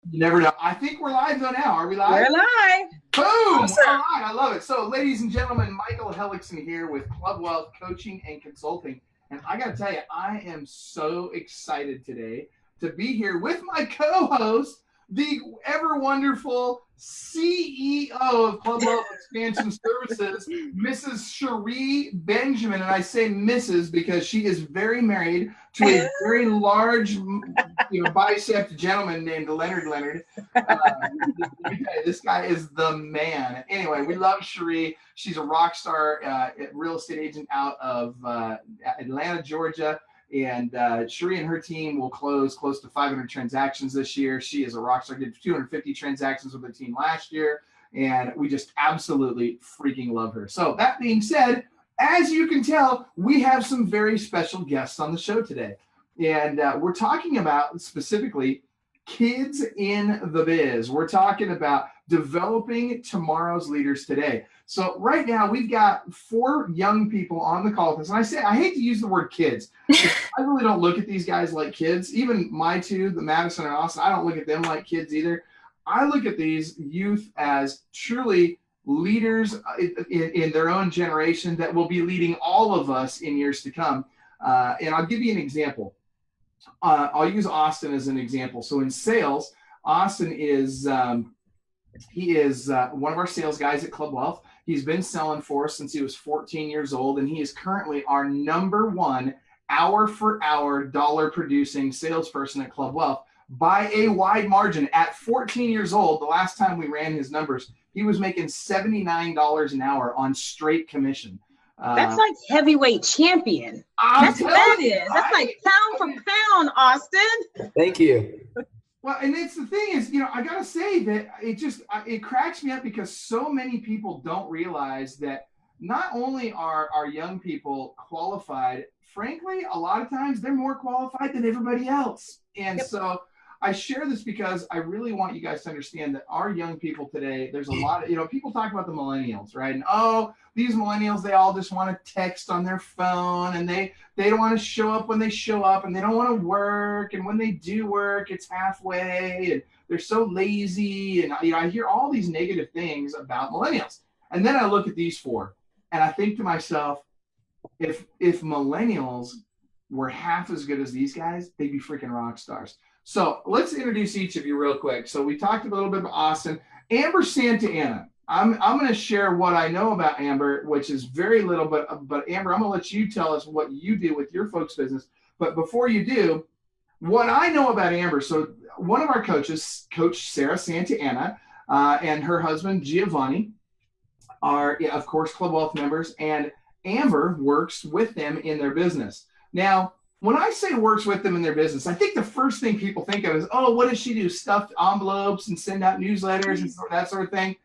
You never know. I think we're live though now. Are we live? We're live. Boom! Awesome. All right, I love it. So, ladies and gentlemen, Michael Hellickson here with Club Wealth Coaching and Consulting. And I got to tell you, I am so excited today to be here with my co-host, the ever wonderful CEO of Club Wealth Expansion Services, Mrs. Cherie Benjamin. And I say Mrs. because she is very married to a very large, bicep gentleman named Leonard. This guy is the man. Anyway, we love Cherie. She's a rock star real estate agent out of Atlanta, Georgia. And Cherie and her team will close close to 500 transactions this year. She is a rock star, did 250 transactions with the team last year. And we just absolutely freaking love her. So that being said, as you can tell, we have some very special guests on the show today. And we're talking about specifically kids in the biz. We're talking about developing tomorrow's leaders today. So right now we've got 4 young people on the call with us. And I hate to use the word kids. I really don't look at these guys like kids. Even my two, the Madison and Austin, I don't look at them like kids either. I look at these youth as truly leaders in their own generation that will be leading all of us in years to come. And I'll give you an example. I'll use Austin as an example. So in sales, Austin is one of our sales guys at Club Wealth. He's been selling for us since he was 14 years old, and he is currently our #1 hour-for-hour dollar-producing salesperson at Club Wealth by a wide margin. At 14 years old, the last time we ran his numbers, he was making $79 an hour on straight commission. That's like heavyweight champion. That's what that is. That's like pound for pound, Austin. Thank you. Well, and it's the thing is, I got to say that it cracks me up because so many people don't realize that not only are our young people qualified, frankly, a lot of times they're more qualified than everybody else. And so I share this because I really want you guys to understand that our young people today, there's a lot of, people talk about the millennials, right? And, these millennials, they all just want to text on their phone, and they don't want to show up when they show up, and they don't want to work. And when they do work, it's halfway, and they're so lazy. And, I hear all these negative things about millennials. And then I look at these 4, and I think to myself, if millennials were half as good as these guys, they'd be freaking rock stars. So let's introduce each of you real quick. So we talked a little bit about Austin. Amber Santa Ana. I'm going to share what I know about Amber, which is very little, but Amber, I'm going to let you tell us what you do with your folks' business. But before you do, what I know about Amber, so one of our coaches, Coach Sarah Santa Ana, and her husband, Giovanni, are, of course, Club Wealth members, and Amber works with them in their business. Now, when I say works with them in their business, I think the first thing people think of is, what does she do? Stuffed envelopes and send out newsletters and that sort of thing.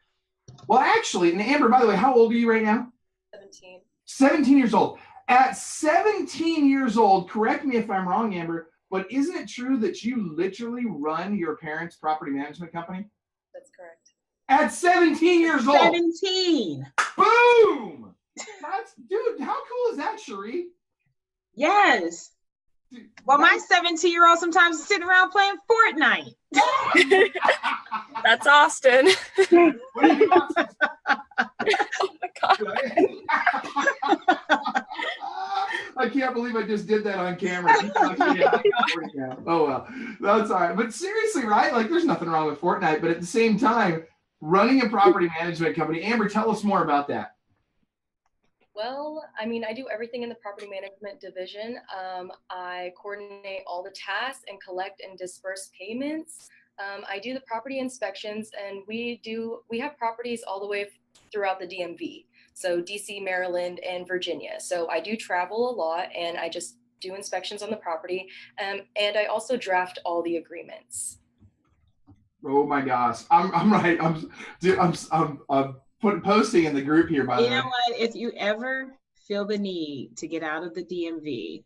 Well, actually, and Amber, by the way, how old are you right now? 17. 17 years old. At 17 years old, correct me if I'm wrong, Amber, but isn't it true that you literally run your parents' property management company? That's correct. At 17 years old. 17. Boom! Dude, how cool is that, Cherie? Yes. Well, my 17-year-old sometimes is sitting around playing Fortnite. That's Austin. What do you think, Austin? Oh my God. I can't believe I just did that on camera. Oh, well, that's all right. But seriously, right? Like, there's nothing wrong with Fortnite. But at the same time, running a property management company, Amber, tell us more about that. Well, I do everything in the property management division. I coordinate all the tasks and collect and disperse payments. I do the property inspections, and we have properties all the way throughout the DMV. So DC, Maryland, and Virginia. So I do travel a lot, and I just do inspections on the property. And I also draft all the agreements. Oh my gosh. I'm right. I'm posting in the group here, by the way. You know what? If you ever feel the need to get out of the DMV,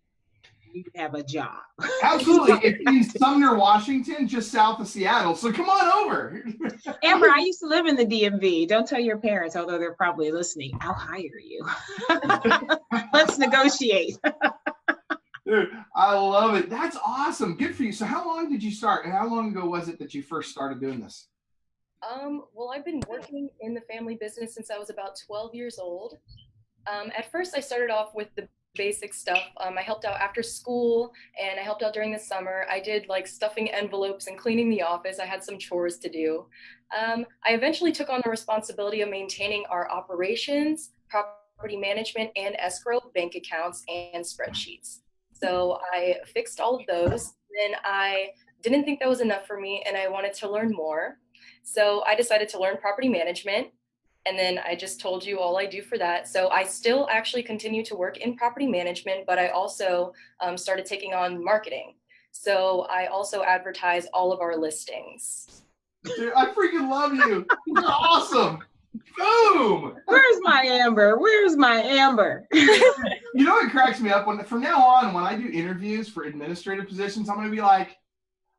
you have a job. Absolutely. It's in Sumner, Washington, just south of Seattle. So come on over. Amber, I used to live in the DMV. Don't tell your parents, although they're probably listening. I'll hire you. Let's negotiate. Dude, I love it. That's awesome. Good for you. So how long did you start? And how long ago was it that you first started doing this? Well, I've been working in the family business since I was about 12 years old. At first, I started off with the basic stuff. I helped out after school and I helped out during the summer. I did like stuffing envelopes and cleaning the office. I had some chores to do. I eventually took on the responsibility of maintaining our operations, property management, and escrow bank accounts and spreadsheets. So I fixed all of those. Then I didn't think that was enough for me and I wanted to learn more. So I decided to learn property management. And then I just told you all I do for that. So I still actually continue to work in property management, but I also started taking on marketing. So I also advertise all of our listings. Dude, I freaking love you. You're awesome. Boom. Where's my Amber? Where's my Amber? You know what cracks me up? From now on, when I do interviews for administrative positions, I'm going to be like,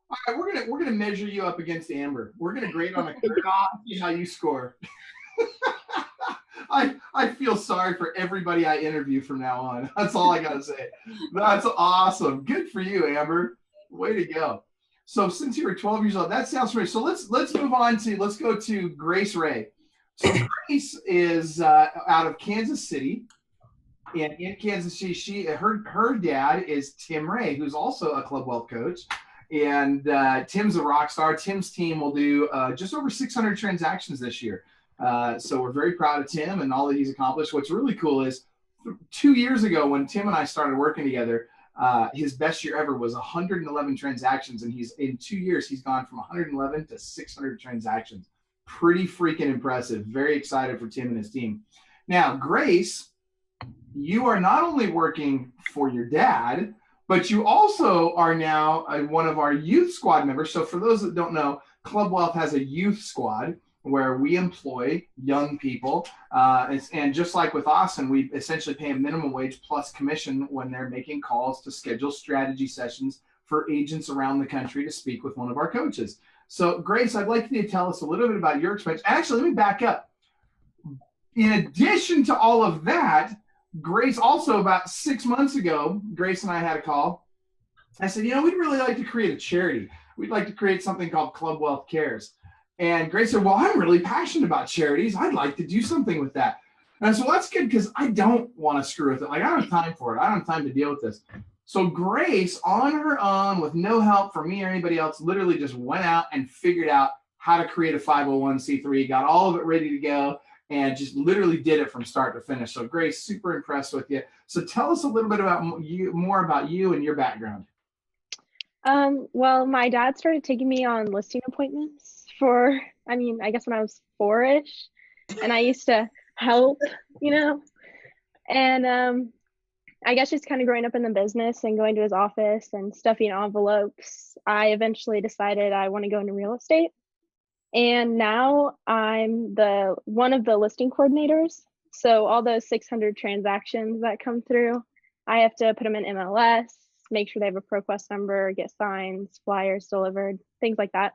all right, we're gonna measure you up against Amber. We're gonna grade on a curve, see how you score. I feel sorry for everybody I interview from now on. That's all I gotta say. That's awesome. Good for you, Amber. Way to go. So since you were 12 years old, that sounds great. So let's move on to, let's go to Grace Ray. So Grace is out of Kansas City. And in Kansas City, her dad is Tim Ray, who's also a Club Wealth coach. And Tim's a rock star. Tim's team will do just over 600 transactions this year. So we're very proud of Tim and all that he's accomplished. What's really cool is 2 years ago when Tim and I started working together, his best year ever was 111 transactions. And in 2 years, he's gone from 111 to 600 transactions. Pretty freaking impressive. Very excited for Tim and his team. Now, Grace, you are not only working for your dad, but you also are now one of our youth squad members. So for those that don't know, Club Wealth has a youth squad where we employ young people. And just like with Austin, we essentially pay a minimum wage plus commission when they're making calls to schedule strategy sessions for agents around the country to speak with one of our coaches. So Grace, I'd like you to tell us a little bit about your experience. Actually, let me back up. In addition to all of that, Grace also about 6 months ago, Grace and I had a call. I said, we'd really like to create a charity. We'd like to create something called Club Wealth Cares. And Grace said, well, I'm really passionate about charities. I'd like to do something with that. And I said, well, that's good because I don't want to screw with it. Like, I don't have time for it. I don't have time to deal with this. So Grace, on her own, with no help from me or anybody else, literally just went out and figured out how to create a 501c3, got all of it ready to go, and just literally did it from start to finish. So Grace, super impressed with you. So tell us a little bit more about you and your background. Well, my dad started taking me on listing appointments I guess when I was 4-ish, and I used to help, and I guess just kind of growing up in the business and going to his office and stuffing envelopes, I eventually decided I want to go into real estate. And now I'm one of the listing coordinators. So all those 600 transactions that come through, I have to put them in MLS, make sure they have a ProQuest number, get signs, flyers delivered, things like that.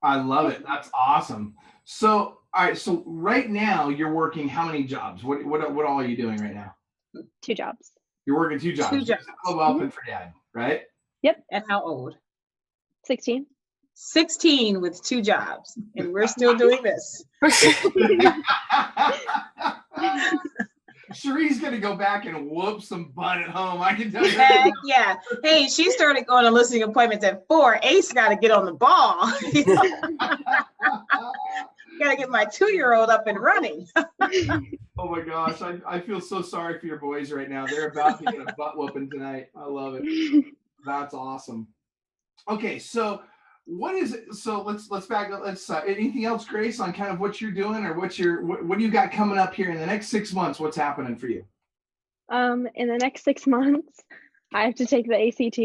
I love it. That's awesome. So, all right. So right now you're working how many jobs? What all are you doing right now? 2 jobs. You're working 2 jobs. 2 jobs. Club Wealth and for dad, right? Yep. And how old? 16. 16 with 2 jobs, and we're still doing this. Cherie's gonna go back and whoop some butt at home. I can tell you. Heck yeah. Hey, she started going to listing appointments at 4. Ace got to get on the ball. Got to get my 2-year-old up and running. Oh my gosh, I feel so sorry for your boys right now. They're about to get a butt whooping tonight. I love it. That's awesome. Okay, so what is it? So let's back up. Anything else, Grace, on kind of what you're doing or what do you got coming up here in the next 6 months? What's happening for you? In the next 6 months, I have to take the ACT.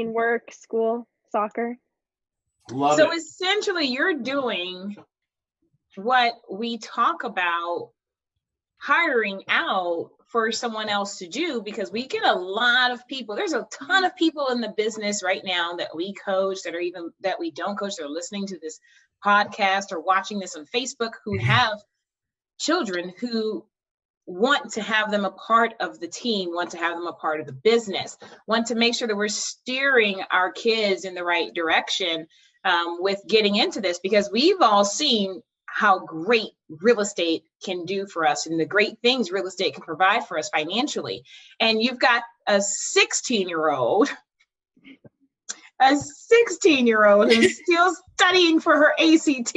Work, school, soccer. Love so it. Essentially, you're doing what we talk about hiring out for someone else to do, because we get a lot of people. There's a ton of people in the business right now that we coach, that we don't coach, that are listening to this podcast or watching this on Facebook, who have children who want to have them a part of the team, want to have them a part of the business, want to make sure that we're steering our kids in the right direction with getting into this, because we've all seen how great real estate can do for us and the great things real estate can provide for us financially. And you've got a 16-year-old who's still studying for her ACT,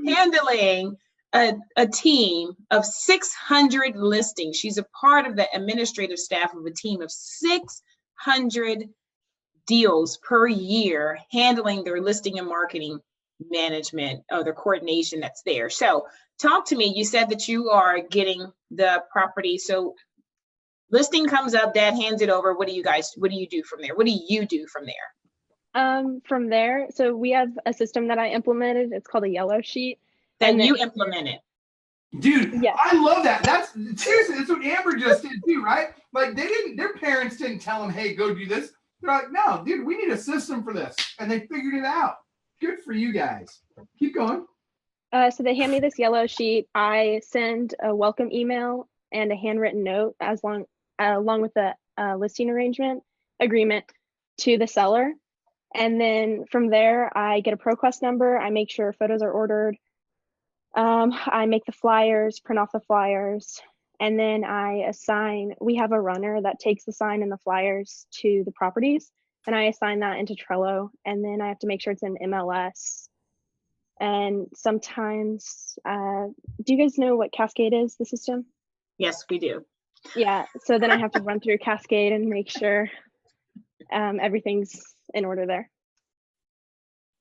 handling a team of 600 listings. She's a part of the administrative staff of a team of 600 deals per year, handling their listing and marketing management or the coordination that's there. So talk to me. You said that you are getting the property. So listing comes up, dad hands it over. What do you do from there? What do you do from there? From there, so we have a system that I implemented. It's called a yellow sheet. That you implemented. Dude, yes. I love that. That's seriously, that's what Amber just did too, right? Like their parents didn't tell them, hey, go do this. They're like, no, dude, we need a system for this. And they figured it out. Good for you guys. Keep going. So they hand me this yellow sheet. I send a welcome email and a handwritten note along with the listing agreement to the seller. And then from there, I get a ProQuest number. I make sure photos are ordered. I make the flyers, print off the flyers, and then we have a runner that takes the sign and the flyers to the properties, and I assign that into Trello, and then I have to make sure it's in MLS. And sometimes, do you guys know what Cascade is, the system? Yes, we do. Yeah, so then I have to run through Cascade and make sure everything's in order there.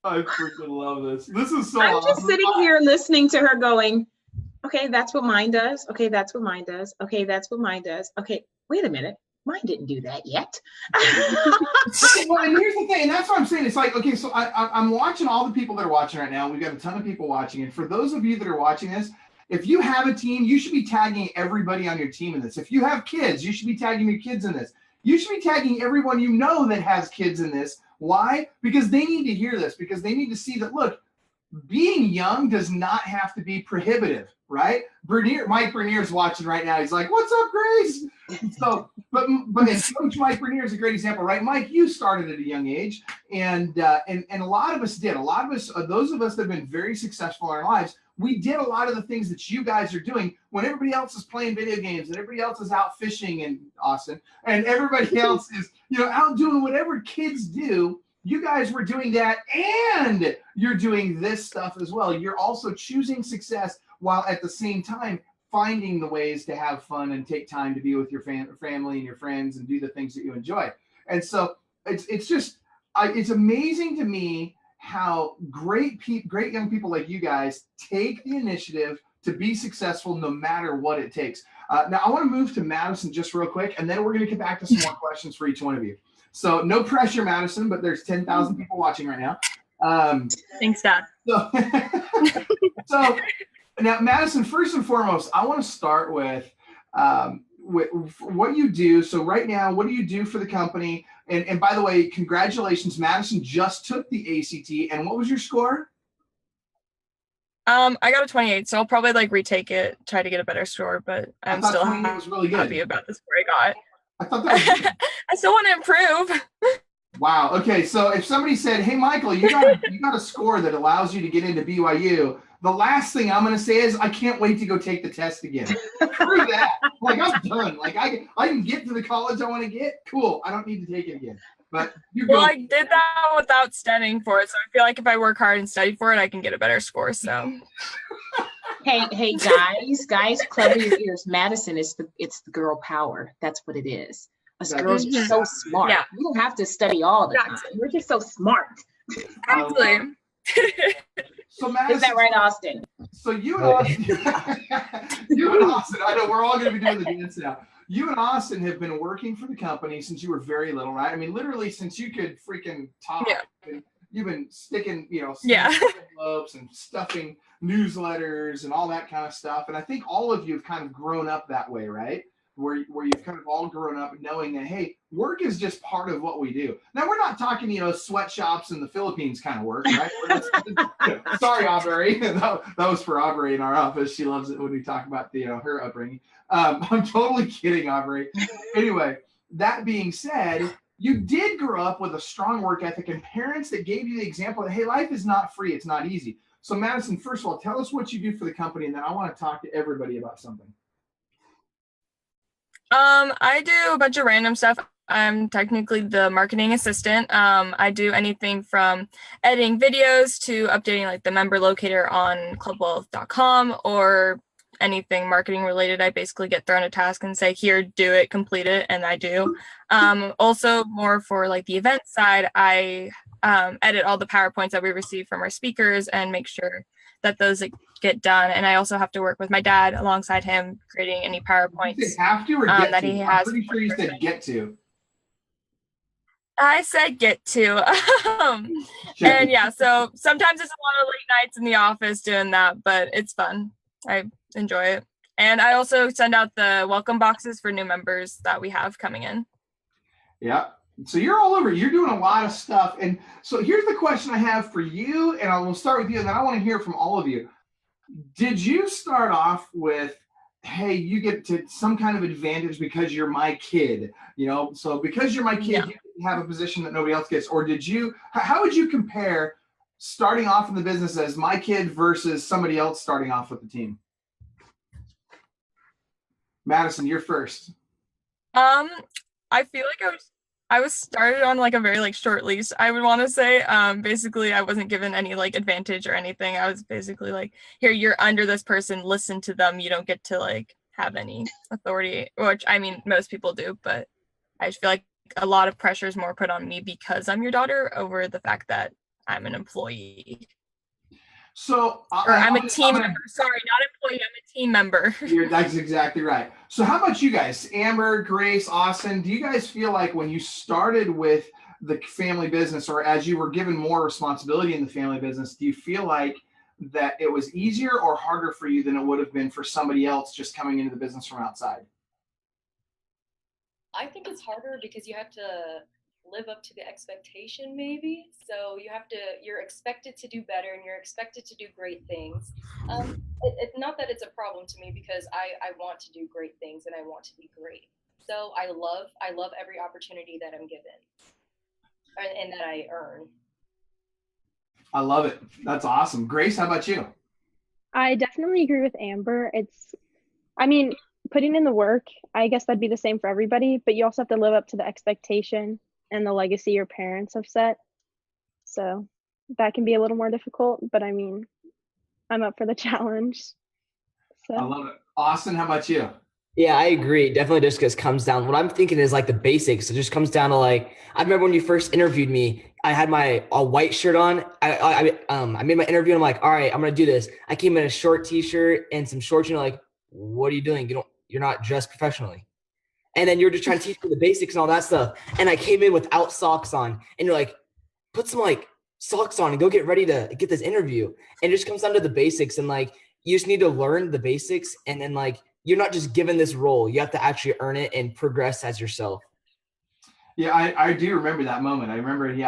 I freaking love this. This is so I'm awesome. just sitting here listening to her going, okay, that's what mine does. Okay, that's what mine does. Okay, that's what mine does. Okay, wait a minute. Mine didn't do that yet. Well, and here's the thing, and that's what I'm saying. It's like, okay, so I'm watching all the people that are watching right now. We've got a ton of people watching. And for those of you that are watching this, if you have a team, you should be tagging everybody on your team in this. If you have kids, you should be tagging your kids in this. You should be tagging everyone you know that has kids in this. Why? Because they need to hear this, because they need to see that, look, being young does not have to be prohibitive, right? Mike Bernier's watching right now. He's like, what's up, Grace? So, but Coach Mike Bernier is a great example, right? Mike, you started at a young age, and a lot of us did. A lot of us, those of us that have been very successful in our lives, we did a lot of the things that you guys are doing when everybody else is playing video games and everybody else is out fishing in Austin and everybody else is, out doing whatever kids do. You guys were doing that, and you're doing this stuff as well. You're also choosing success while at the same time finding the ways to have fun and take time to be with your family and your friends and do the things that you enjoy. And so it's amazing to me how great young people like you guys take the initiative to be successful no matter what it takes. Now I want to move to Madison just real quick, and then we're going to get back to some more questions for each one of you. So no pressure, Madison, but there's 10,000 people watching right now. Thanks, Dad. So now, Madison, first and foremost, I want to start with what you do. So right now, what do you do for the company? And by the way, congratulations, Madison just took the ACT. And what was your score? I got a 28, so I'll probably retake it, try to get a better score, but I'm still happy about the score I got. I thought that was good. I still want to improve. Wow. Okay. So if somebody said, hey, Michael, you got a score that allows you to get into BYU, the last thing I'm going to say is I can't wait to go take the test again. Screw that. I'm done. I can get to the college I want to get. Cool. I don't need to take it again. But I did that without studying for it. So I feel like if I work hard and study for it, I can get a better score. So. Hey, guys, cover your ears. Madison it's the girl power. That's what it is. Us girls are so smart. Yeah. We don't have to study all the time. We're just so smart. Absolutely. So Madison, is that right, Austin? So you and Austin, I know we're all going to be doing the dance now. You and Austin have been working for the company since you were very little, right? I mean, literally since you could freaking talk. Yeah. You've been sticking envelopes and stuffing newsletters and all that kind of stuff. And I think all of you have kind of grown up that way, right? where you've kind of all grown up knowing that, hey, work is just part of what we do. Now, we're not talking, sweatshops in the Philippines kind of work, right? Sorry, Aubrey. That was for Aubrey in our office. She loves it when we talk about her upbringing. I'm totally kidding, Aubrey. Anyway, that being said, you did grow up with a strong work ethic and parents that gave you the example that, hey, life is not free. It's not easy. So Madison, first of all, tell us what you do for the company, and then I want to talk to everybody about something. I do a bunch of random stuff. I'm technically the marketing assistant. I do anything from editing videos to updating like the member locator on clubwealth.com or anything marketing related. I basically get thrown a task and say, here, do it, complete it, and I do. Also more for like the event side, I edit all the PowerPoints that we receive from our speakers and make sure that those get done. And I also have to work with my dad alongside him creating any PowerPoints. You have to or get that to? he I'm has. pretty sure you said get to. I said get to. And yeah, so sometimes it's a lot of late nights in the office doing that, but it's fun. I enjoy it. And I also send out the welcome boxes for new members that we have coming in. Yeah. So you're all over. You're doing a lot of stuff. And so here's the question I have for you, and I will start with you, and then I want to hear from all of you. Did you start off with, hey, you get to some kind of advantage because you're my kid, so because you're my kid, you have a position that nobody else gets? Or did you, how would you compare starting off in the business as my kid versus somebody else starting off with the team? Madison, you're first. I feel like I was started on like a very like short leash, I would want to say. Basically I wasn't given any like advantage or anything. I was basically like, here, you're under this person, listen to them. You don't get to like have any authority, which I mean, most people do, but I just feel like a lot of pressure is more put on me because I'm your daughter over the fact that I'm an employee. So I'm a team member. Sorry, not employee. I'm a team member. That's exactly right. So how about you guys, Amber, Grace, Austin? Do you guys feel like when you started with the family business, or as you were given more responsibility in the family business, do you feel like that it was easier or harder for you than it would have been for somebody else just coming into the business from outside? I think it's harder because you have to live up to the expectation, maybe. So you're expected to do better and you're expected to do great things. It's not that it's a problem to me because I want to do great things and I want to be great. So I love every opportunity that I'm given and that I earn. I love it. That's awesome. Grace, how about you? I definitely agree with Amber. Putting in the work, I guess that'd be the same for everybody, but you also have to live up to the expectation and the legacy your parents have set. So that can be a little more difficult, but I'm up for the challenge. So. I love it. Austin, how about you? Yeah, I agree. Definitely just because comes down, what I'm thinking is like the basics. It just comes down to like, I remember when you first interviewed me, I had my white shirt on. I made my interview and I'm like, all right, I'm going to do this. I came in a short t-shirt and some shorts, like, what are you doing? You're not dressed professionally. And then you're just trying to teach me the basics and all that stuff. And I came in without socks on and you're like, put some like socks on and go get ready to get this interview. And it just comes down to the basics. And like, you just need to learn the basics. And then like, you're not just given this role. You have to actually earn it and progress as yourself. Yeah, I do remember that moment. I remember, you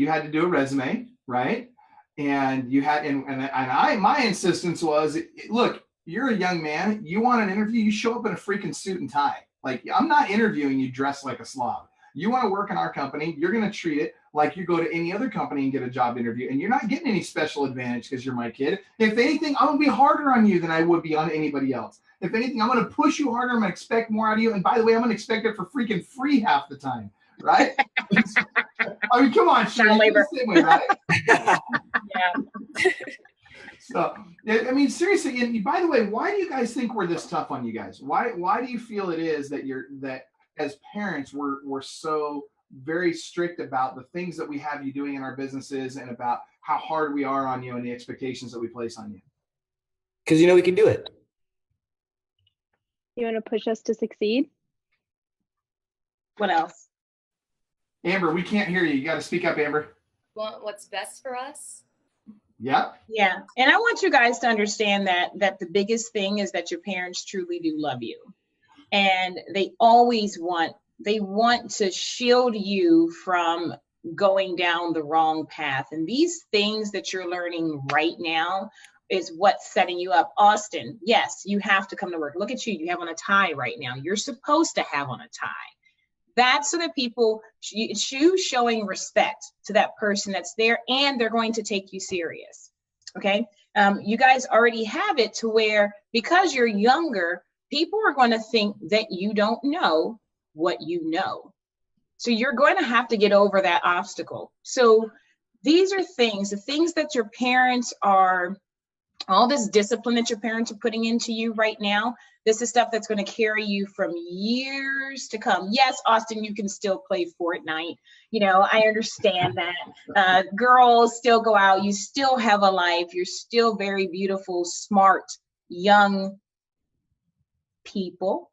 had to do a resume, right? And you had, my insistence was, look, you're a young man. You want an interview, you show up in a freaking suit and tie. Like, I'm not interviewing you dressed like a slob. You want to work in our company, you're going to treat it like you go to any other company and get a job interview. And you're not getting any special advantage because you're my kid. If anything, I'm going to be harder on you than I would be on anybody else. If anything, I'm going to push you harder. I'm going to expect more out of you. And by the way, I'm going to expect it for freaking free half the time, right? I mean, come on, Sherry, you're the same way, right? Yeah. So, I mean, seriously, and by the way, why do you guys think we're this tough on you guys? Why do you feel it is that that as parents, we're so very strict about the things that we have you doing in our businesses and about how hard we are on you and the expectations that we place on you? Because we can do it. You want to push us to succeed? What else? Amber, we can't hear you. You got to speak up, Amber. Want what's best for us? Yeah. Yeah. And I want you guys to understand that the biggest thing is that your parents truly do love you. And they always want to shield you from going down the wrong path. And these things that you're learning right now is what's setting you up. Austin, yes, you have to come to work. Look at you. You have on a tie right now. You're supposed to have on a tie. That's so that people, it's you showing respect to that person that's there, and they're going to take you serious. Okay. You guys already have it to where, because you're younger, people are going to think that you don't know what you know. So you're going to have to get over that obstacle. So these are things, the things that your parents are, all this discipline that your parents are putting into you right now, this is stuff that's going to carry you from years to come. Yes, Austin, you can still play Fortnite. You know, I understand that. Girls still go out. You still have a life. You're still very beautiful, smart, young people.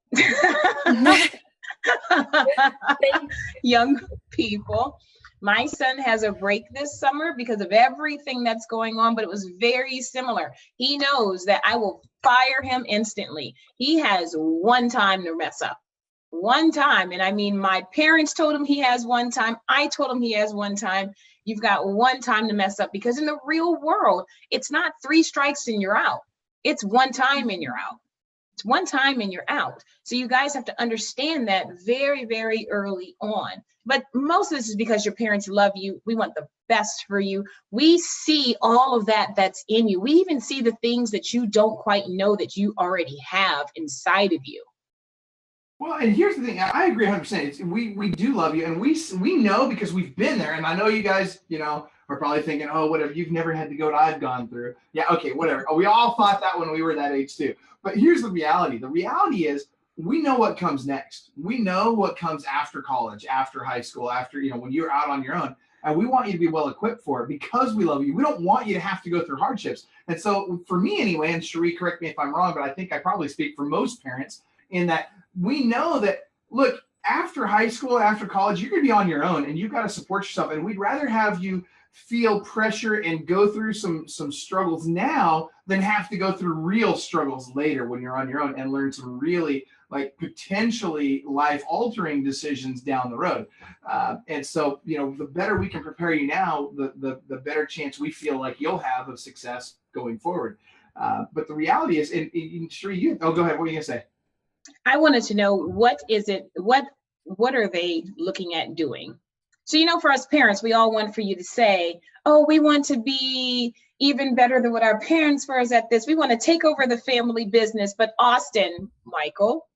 Young people. My son has a break this summer because of everything that's going on, but it was very similar. He knows that I will fire him instantly. He has one time to mess up. One time. And I mean, my parents told him he has one time. I told him he has one time. You've got one time to mess up, because in the real world, it's not 3 strikes and you're out. It's one time and you're out. It's one time and you're out. So you guys have to understand that very, very early on. But most of this is because your parents love you. We want the best for you. We see all of that that's in you. We even see the things that you don't quite know that you already have inside of you. Well, and here's the thing. I agree 100%. We do love you, and we know because we've been there. And I know you guys, you know, are probably thinking, oh, whatever, you've never had to go to I've gone through. Yeah, okay, whatever. We all thought that when we were that age too. But here's the reality. The reality is we know what comes next. We know what comes after college, after high school, after, you know, when you're out on your own. And we want you to be well equipped for it because we love you. We don't want you to have to go through hardships. And so for me anyway, and Cherie, correct me if I'm wrong, but I think I probably speak for most parents in that we know that, look, after high school, after college, you're going to be on your own and you've got to support yourself. And we'd rather have you feel pressure and go through some struggles now than have to go through real struggles later when you're on your own and learn some really like potentially life-altering decisions down the road. And so, you know, the better we can prepare you now, the better chance we feel like you'll have of success going forward. But the reality is, Cherie, go ahead. What are you gonna say? I wanted to know, what are they looking at doing? So, you know, for us parents, we all want for you to say, oh, we want to be even better than what our parents were at this. We want to take over the family business. But Austin, Michael,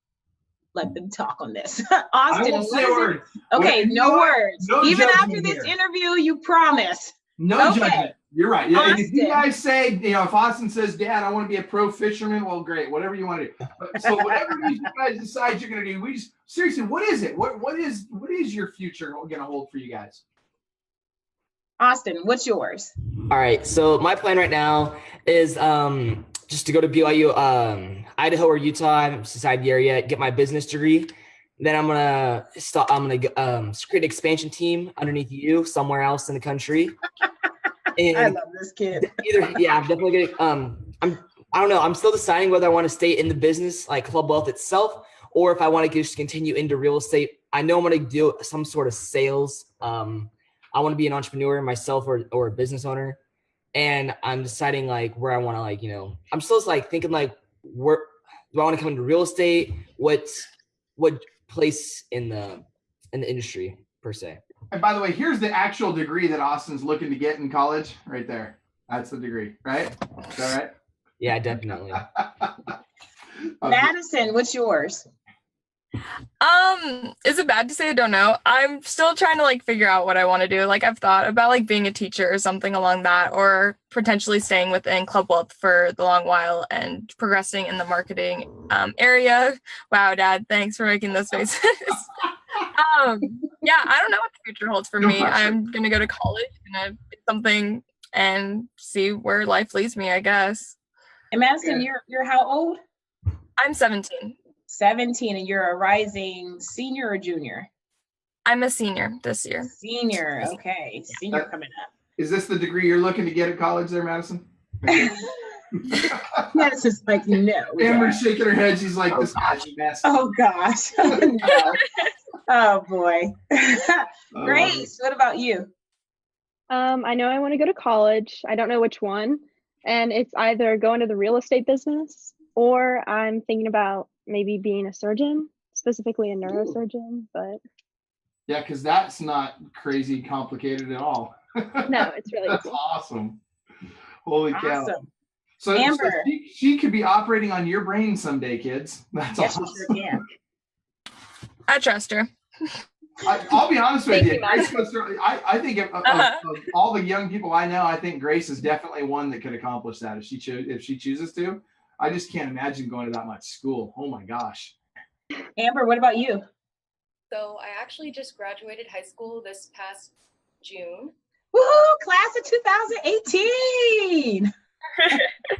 let them talk on this. Austin, I won't say a word. Okay, no words. No even after this here. Interview, you promise. No okay. Judgment. You're right. Yeah, and if you Austin. guys say, you know, if Austin says, Dad, I want to be a pro fisherman, well, great, whatever you want to do. So whatever you guys decide you're going to do, we just seriously, what is it? What is your future going to hold for you guys? Austin, what's yours? All right. So my plan right now is just to go to BYU, Idaho or Utah. I haven't decided yet. Get my business degree. Then I'm gonna create an expansion team underneath you somewhere else in the country. And I love this kid. I'm definitely gonna. I don't know. I'm still deciding whether I want to stay in the business, like Club Wealth itself, or if I want to just continue into real estate. I know I'm gonna do some sort of sales. I want to be an entrepreneur myself or a business owner, and I'm deciding like where I want to, like, you know, I'm still like thinking like, where do I want to come into real estate? What place in the industry per se. And by the way, here's the actual degree that Austin's looking to get in college right there. That's the degree, right? Is that right? Yeah, definitely. Madison, what's yours? Is it bad to say I don't know? I'm still trying to like figure out what I want to do. Like I've thought about like being a teacher or something along that, or potentially staying within Club Wealth for the long while and progressing in the marketing area. Wow, Dad, thanks for making those faces. Yeah, I don't know what the future holds for me. I'm gonna go to college, gonna do something and see where life leads me, I guess. And Madison, you're how old? I'm 17. 17, and you're a rising senior or junior? I'm a senior this year. Senior, okay. Senior coming up. Is this the degree you're looking to get at college there, Madison? Yes, it's like, no. Amber's shaking her head. She's like, this guy's a mess. Oh gosh. No. Oh boy. Grace, what about you? I know I want to go to college. I don't know which one. And it's either go into the real estate business or I'm thinking about maybe being a surgeon, specifically a neurosurgeon, but Yeah, because that's not crazy complicated at all. no, it's really That's easy. awesome. Holy cow. Awesome. So Amber. she could be operating on your brain someday, kids. That's Yes, awesome. you sure can. I trust her. I'll be honest with Thank you. you, Mike. Grace goes through, I think of all the young people I know, I think Grace is definitely one that could accomplish that if she chooses to. I just can't imagine going to that much school. Oh my gosh. Amber, what about you? So I actually just graduated high school this past June. Woo, class of 2018.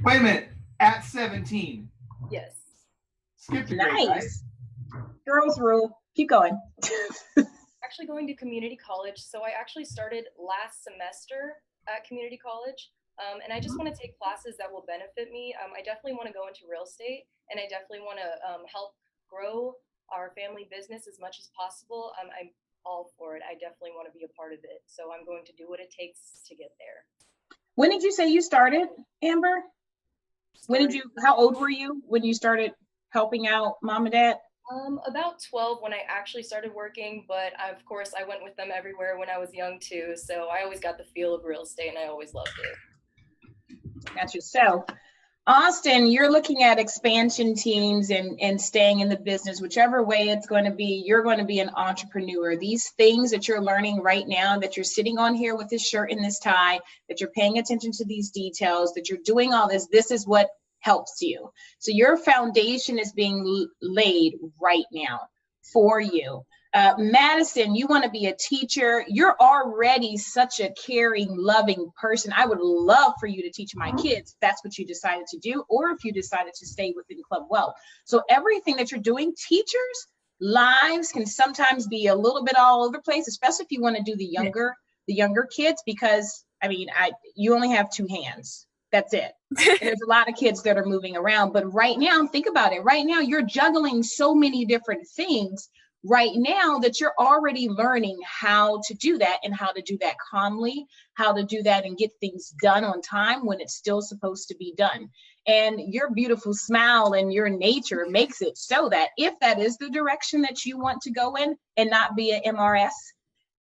Wait a minute. At 17. Yes. Skip the grade, right? Nice. Girls rule. Keep going. Actually going to community college. So I actually started last semester at community college. And I just want to take classes that will benefit me. I definitely want to go into real estate, and I definitely want to help grow our family business as much as possible. I'm all for it. I definitely want to be a part of it. So I'm going to do what it takes to get there. When did you say you started, Amber? How old were you when you started helping out mom and dad? About 12 when I actually started working, but of course I went with them everywhere when I was young too. So I always got the feel of real estate and I always loved it. Gotcha. So, Austin, you're looking at expansion teams and staying in the business, whichever way it's going to be, you're going to be an entrepreneur. These things that you're learning right now, that you're sitting on here with this shirt and this tie, that you're paying attention to these details, that you're doing all this, this is what helps you. So your foundation is being laid right now for you. Madison, you want to be a teacher. You're already such a caring, loving person. I would love for you to teach my kids if that's what you decided to do, or if you decided to stay within Club Wealth. So everything that you're doing, teachers' lives can sometimes be a little bit all over the place, especially if you want to do the younger kids, because I mean, you only have two hands. That's it. And there's a lot of kids that are moving around, but right now, think about it. Right now, you're juggling so many different things right now that you're already learning how to do that and how to do that calmly, how to do that and get things done on time when it's still supposed to be done. And your beautiful smile and your nature makes it so that if that is the direction that you want to go in and not be an MRS,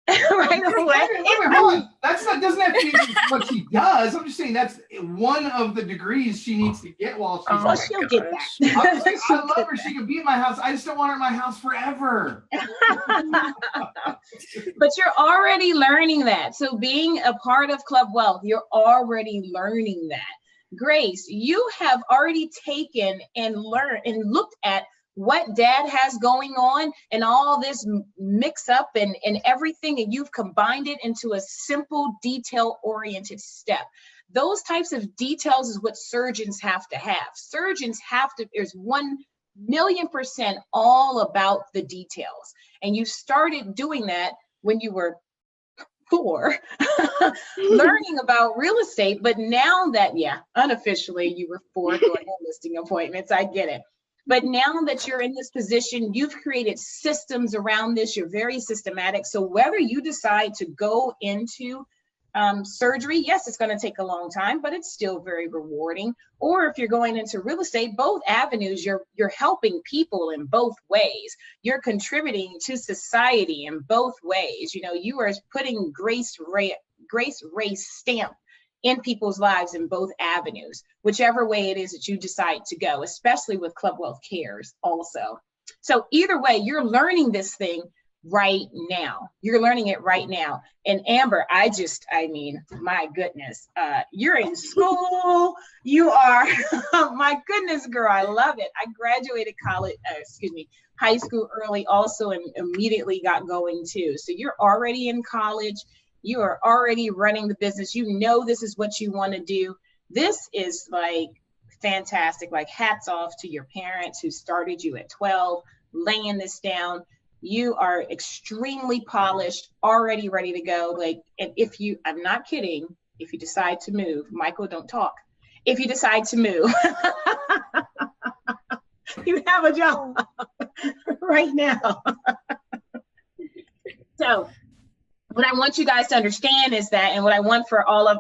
right away. Wait, hold on. Doesn't have to be what she does. I'm just saying that's one of the degrees she needs to get while she's Oh, she'll get that. I love her. She can be in my house. I just don't want her in my house forever. But you're already learning that. So being a part of Club Wealth, you're already learning that. Grace, you have already taken and learned and looked at what dad has going on and all this mix up and everything, and you've combined it into a simple detail-oriented step. Those types of details is what surgeons have to have. Surgeons have to, there's 1,000,000% all about the details. And you started doing that when you were 4, learning about real estate, but now that, unofficially you were 4 going on listing appointments, I get it. But now that you're in this position, you've created systems around this. You're very systematic. So whether you decide to go into surgery, yes, it's going to take a long time, but it's still very rewarding. Or if you're going into real estate, both avenues, you're helping people in both ways. You're contributing to society in both ways. You know, you are putting Grace Race stamp in people's lives in both avenues, whichever way it is that you decide to go, especially with Club Wealth Cares also. So either way, you're learning this thing right now. You're learning it right now. And Amber, I mean, my goodness, you're in school. You are, my goodness, girl, I love it. I graduated high school early also, and immediately got going too. So you're already in college. You are already running the business. You know this is what you want to do. This is like fantastic. Like hats off to your parents who started you at 12, laying this down. You are extremely polished, already ready to go. Like, and I'm not kidding, if you decide to move, Michael, don't talk. if you decide to move. You have a job right now. So what I want you guys to understand is that, and what I want for all of,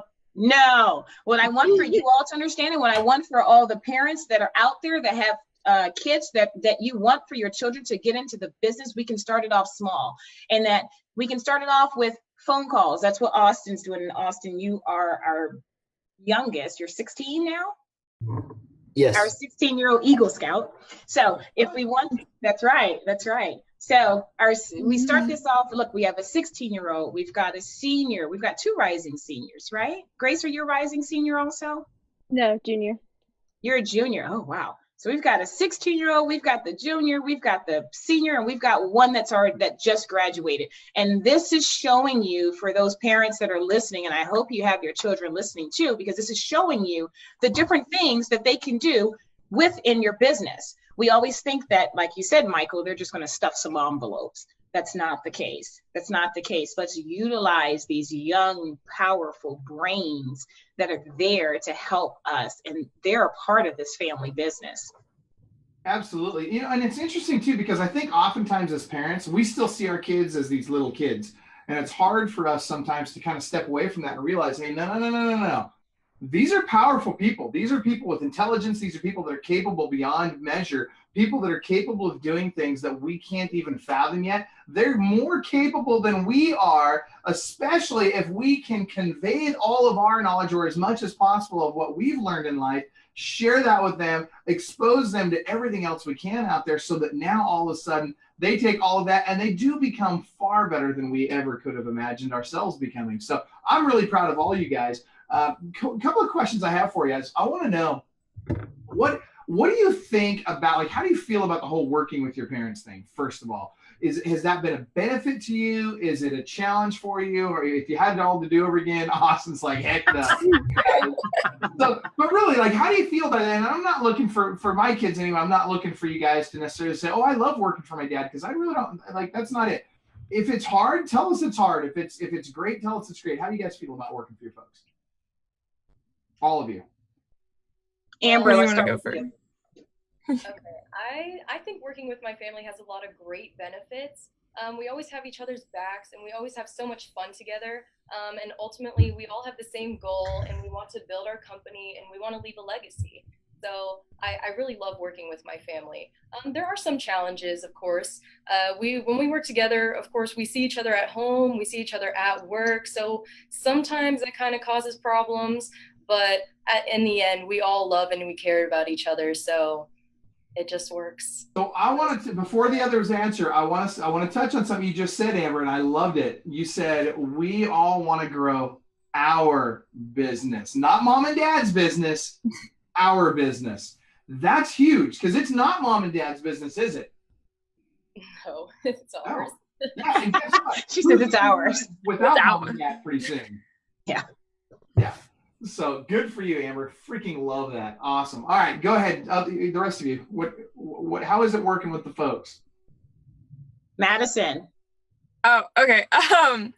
what I want for you all to understand, and what I want for all the parents that are out there that have kids that you want for your children to get into the business, we can start it off small, and that we can start it off with phone calls. That's what Austin's doing. And Austin, you are our youngest. You're 16 now? Yes. Our 16-year-old Eagle Scout. So if we want, that's right. So we start this off, look, we have a 16-year-old, we've got a senior, we've got 2 rising seniors, right? Grace, are you a rising senior also? No, junior. You're a junior. Oh, wow. So we've got a 16-year-old, we've got the junior, we've got the senior, and we've got one that just graduated. And this is showing you, for those parents that are listening, and I hope you have your children listening too, because this is showing you the different things that they can do within your business. We always think that, like you said, Michael, they're just going to stuff some envelopes. That's not the case. Let's utilize these young, powerful brains that are there to help us, and they're a part of this family business. Absolutely. And it's interesting too, because I think oftentimes as parents, we still see our kids as these little kids, and it's hard for us sometimes to kind of step away from that and realize, hey, no. These are powerful people. These are people with intelligence. These are people that are capable beyond measure, people that are capable of doing things that we can't even fathom yet. They're more capable than we are, especially if we can convey all of our knowledge, or as much as possible of what we've learned in life, share that with them, expose them to everything else we can out there, so that now all of a sudden they take all of that and they do become far better than we ever could have imagined ourselves becoming. So I'm really proud of all you guys. Couple of questions I have for you is, I want to know what do you think about, like, how do you feel about the whole working with your parents thing? First of all, has that been a benefit to you? Is it a challenge for you? Or if you had it all to do over again, Austin's like, heck no. So, but really, like, how do you feel about that? And I'm not looking for my kids anyway. I'm not looking for you guys to necessarily say, oh, I love working for my dad, because I really don't, like, that's not it. If it's hard, tell us it's hard. If it's great, tell us it's great. How do you guys feel about working for your folks? All of you. Amber, let's go start with first. you. Okay, I think working with my family has a lot of great benefits. We always have each other's backs, and we always have so much fun together. And ultimately, we all have the same goal, and we want to build our company, and we want to leave a legacy. So I really love working with my family. There are some challenges, of course. When we work together, of course, we see each other at home, we see each other at work. So sometimes that kind of causes problems. But in the end, we all love and we care about each other, so it just works. So I wanted to, before the others answer, I want to touch on something you just said, Amber, and I loved it. You said we all want to grow our business, not mom and dad's business, our business. That's huge, because it's not mom and dad's business, is it? No, it's ours. Oh. Yeah, and guess what? She says it's ours. Without mom and dad pretty soon. Yeah. So good for you, Amber. Freaking love that. Awesome. All right, go ahead. The rest of you. How is it working with the folks? Madison. Oh, okay. I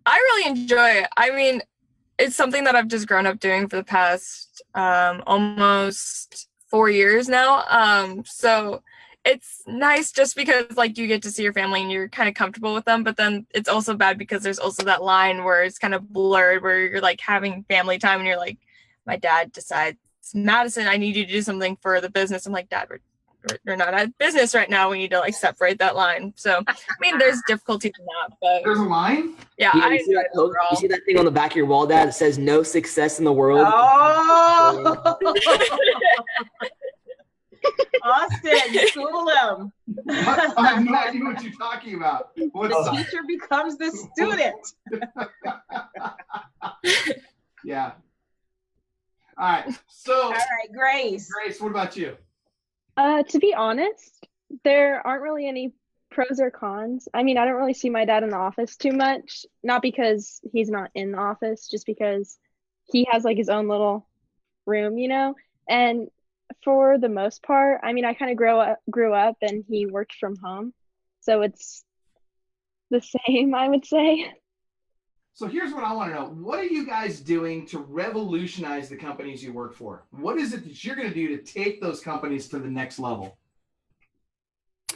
really enjoy it. I mean, it's something that I've just grown up doing for the past almost 4 years now. So it's nice just because, like, you get to see your family and you're kind of comfortable with them, but then it's also bad because there's also that line where it's kind of blurred, where you're like having family time and you're like, my dad decides, Madison, I need you to do something for the business. I'm like, Dad, we're not at business right now. We need to, like, separate that line. So I mean, there's difficulty in that, but there's a line. Yeah, you see that thing on the back of your wall, Dad, that says no success in the world? Oh. Austin, school him. I have no idea what you're talking about. The teacher becomes the student. Yeah. All right. So. All right, Grace. Grace, what about you? To be honest, there aren't really any pros or cons. I mean, I don't really see my dad in the office too much. Not because he's not in the office, just because he has, like, his own little room, you know? And for the most part, I mean, I kind of grew up and he worked from home. So it's the same, I would say. So here's what I want to know. What are you guys doing to revolutionize the companies you work for? What is it that you're going to do to take those companies to the next level?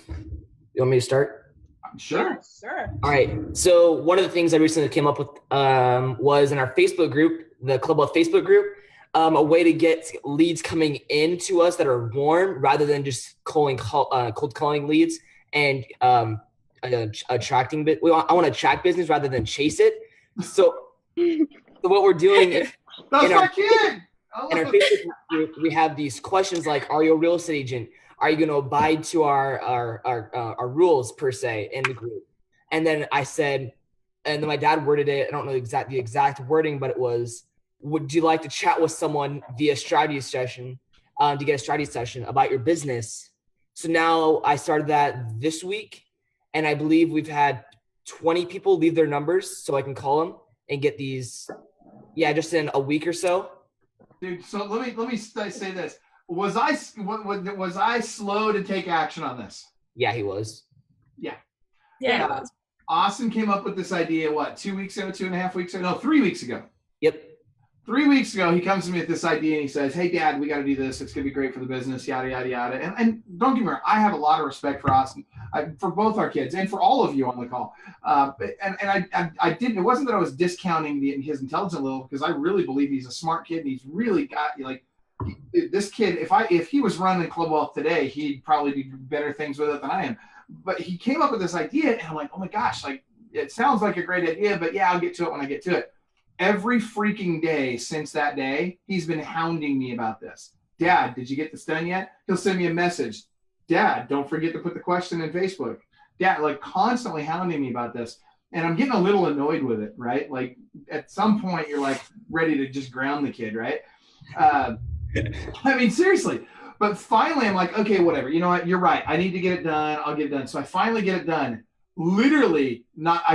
You want me to start? Sure. Sure. All right. So one of the things I recently came up with was in our Facebook group, the Club Wealth Facebook group, a way to get leads coming into us that are warm rather than just cold calling leads and attracting. I want to attract business rather than chase it. So what we're doing is That's my kid. in our Facebook group, we have these questions like, are you a real estate agent? Are you going to abide to our rules per se in the group? And then I said, and then my dad worded it. I don't know the exact wording, but it was, would you like to chat with someone via strategy session to get a strategy session about your business? So now I started that this week, and I believe we've had 20 people leave their numbers so I can call them and get these. Yeah, just in a week or so. Dude, so let me say this. Was I slow to take action on this? Yeah, he was. Yeah. Yeah. Austin came up with this idea, 2 weeks ago, 2.5 weeks ago? No, 3 weeks ago. Yep. 3 weeks ago, he comes to me with this idea and he says, hey, Dad, we got to do this. It's going to be great for the business, yada, yada, yada. And don't get me wrong, I have a lot of respect for Austin, for both our kids and for all of you on the call. I didn't, it wasn't that I was discounting his intelligence a little, because I really believe he's a smart kid and he's really got, this kid, if he was running Club Wealth today, he'd probably do better things with it than I am. But he came up with this idea and I'm like, oh my gosh, it sounds like a great idea, but yeah, I'll get to it when I get to it. Every freaking day since that day, he's been hounding me about this. Dad, did you get this done yet? He'll send me a message. Dad, don't forget to put the question in Facebook. Dad, constantly hounding me about this. And I'm getting a little annoyed with it, right? At some point, you're ready to just ground the kid, right? I mean, seriously. But finally, I'm like, okay, whatever. You know what? You're right. I need to get it done. I'll get it done. So I finally get it done. Literally,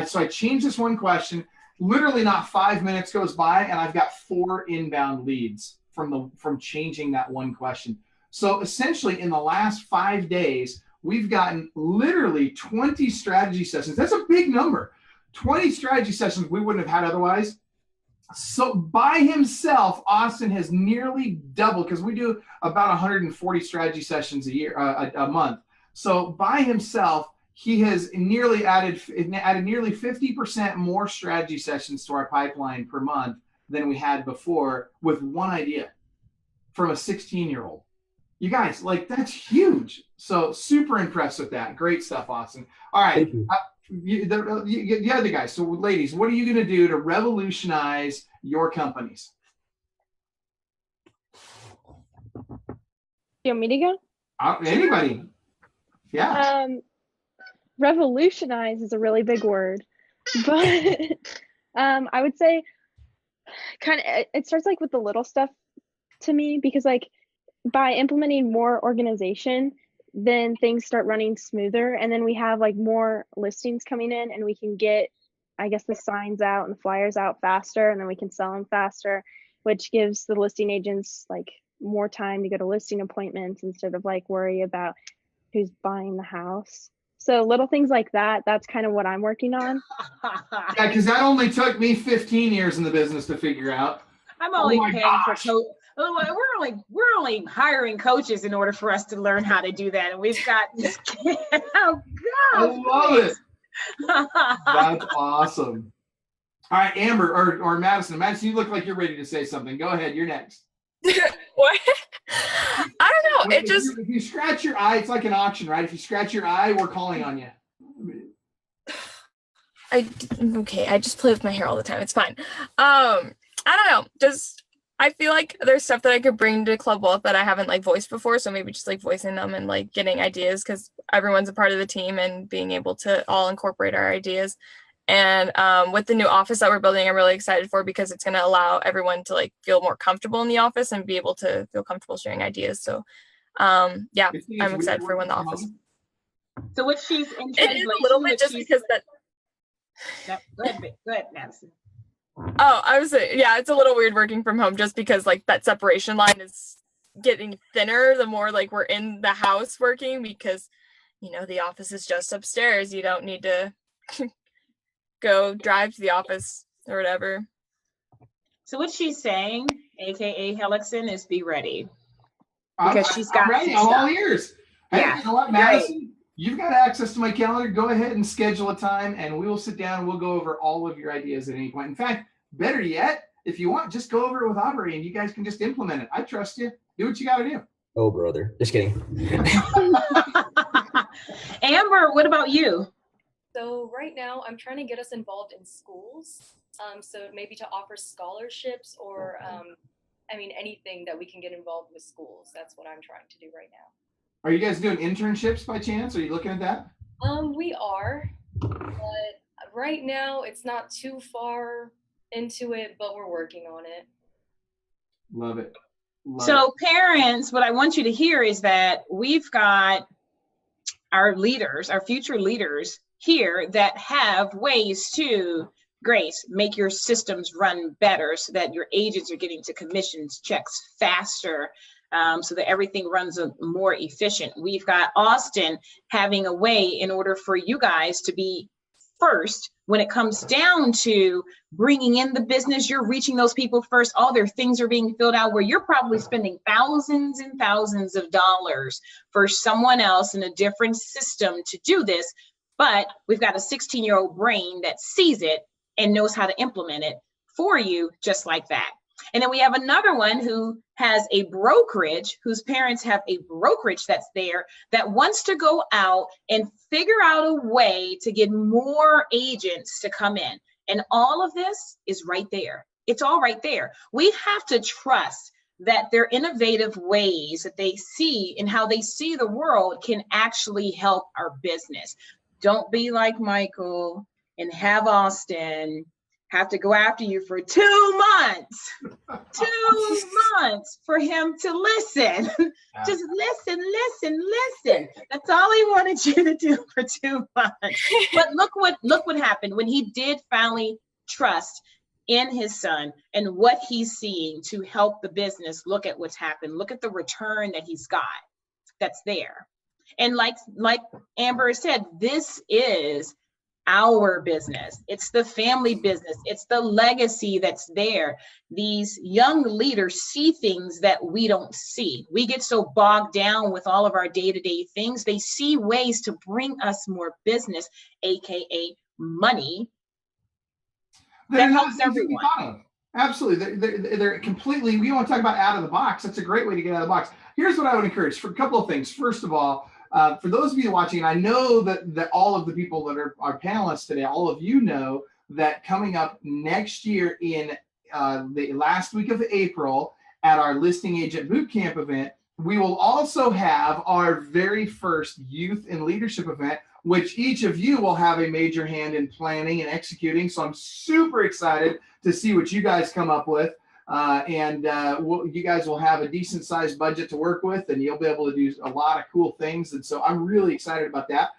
so I changed this one question. Literally not 5 minutes goes by and I've got 4 inbound leads from changing that one question. So essentially in the last 5 days, we've gotten literally 20 strategy sessions. That's a big number. 20 strategy sessions we wouldn't have had otherwise. So by himself, Austin has nearly doubled, because we do about 140 strategy sessions a month. So by himself, he has added nearly 50% more strategy sessions to our pipeline per month than we had before, with one idea from a 16-year-old. You guys, that's huge. So super impressed with that. Great stuff, Austin. All right. The other guys. So ladies, what are you going to do to revolutionize your companies? You want me to go? Anybody. Yeah. Revolutionize is a really big word, but I would say it starts with the little stuff to me, because by implementing more organization, then things start running smoother, and then we have more listings coming in, and we can get, I guess, the signs out and the flyers out faster, and then we can sell them faster, which gives the listing agents more time to go to listing appointments instead of worry about who's buying the house. So little things like that, that's kind of what I'm working on. Yeah, because that only took me 15 years in the business to figure out. I'm only paying for we're only hiring coaches in order for us to learn how to do that. And we've got this kid. Oh God. I love it. That's awesome. All right, Amber or Madison. Madison, you look like you're ready to say something. Go ahead. You're next. What? I don't know. If you scratch your eye, it's like an auction, right? If you scratch your eye, we're calling on you. I just play with my hair all the time. It's fine. I don't know. I feel like there's stuff that I could bring to Club Wealth that I haven't voiced before. So maybe just voicing them and getting ideas, because everyone's a part of the team, and being able to all incorporate our ideas. And with the new office that we're building, I'm really excited for, because it's going to allow everyone to feel more comfortable in the office and be able to feel comfortable sharing ideas. So yeah, I'm excited for when the office. So what she's in it is a little bit just because that. Yep. Go ahead, Madison. Oh, I was saying, yeah, it's a little weird working from home, just because that separation line is getting thinner the more we're in the house working, because the office is just upstairs. You don't need to go drive to the office or whatever. So what she's saying, AKA Helixson, is be ready. I'm ready. I'm all ears. Hey, Yeah, you know what, Madison? You've got access to my calendar. Go ahead and schedule a time, and we will sit down and we'll go over all of your ideas at any point. In fact, better yet, if you want, just go over it with Aubrey, and you guys can just implement it. I trust you. Do what you got to do. Oh, brother. Just kidding. Amber, what about you? So right now, I'm trying to get us involved in schools. So maybe to offer scholarships or, I mean, anything that we can get involved with schools. That's what I'm trying to do right now. Are you guys doing internships by chance? Are you looking at that? We are, but right now it's not too far into it, but we're working on it. Love it. So parents, what I want you to hear is that we've got our leaders, our future leaders here that have ways to, Grace, make your systems run better so that your agents are getting to commissions checks faster, so that everything runs more efficient. We've got Austin having a way in order for you guys to be first when it comes down to bringing in the business. You're reaching those people first. All their things are being filled out where you're probably spending thousands and thousands of dollars for someone else in a different system to do this. But we've got a 16-year-old brain that sees it and knows how to implement it for you just like that. And then we have another one who has a brokerage, whose parents have a brokerage that's there that wants to go out and figure out a way to get more agents to come in. And all of this is right there. It's all right there. We have to trust that their innovative ways that they see and how they see the world can actually help our business. Don't be like Michael and have Austin have to go after you for 2 months, 2 months for him to listen. Just listen. That's all he wanted you to do for 2 months. But look what happened when he did finally trust in his son and what he's seeing to help the business. Look at what's happened. Look at the return that he's got that's there. And like Amber said, this is our business. It's the family business. It's the legacy that's there. These young leaders see things that we don't see. We get so bogged down with all of our day-to-day things. They see ways to bring us more business, AKA money, that helps everyone. Absolutely. They're completely, we want to talk about out of the box. That's a great way to get out of the box. Here's what I would encourage for a couple of things. First of all, for those of you watching, and I know that all of the people that are our panelists today, all of you know that coming up next year in the last week of April at our Listing Agent Bootcamp event, we will also have our very first Youth and Leadership event, which each of you will have a major hand in planning and executing. So I'm super excited to see what you guys come up with. You guys will have a decent sized budget to work with, and you'll be able to do a lot of cool things. And so I'm really excited about that.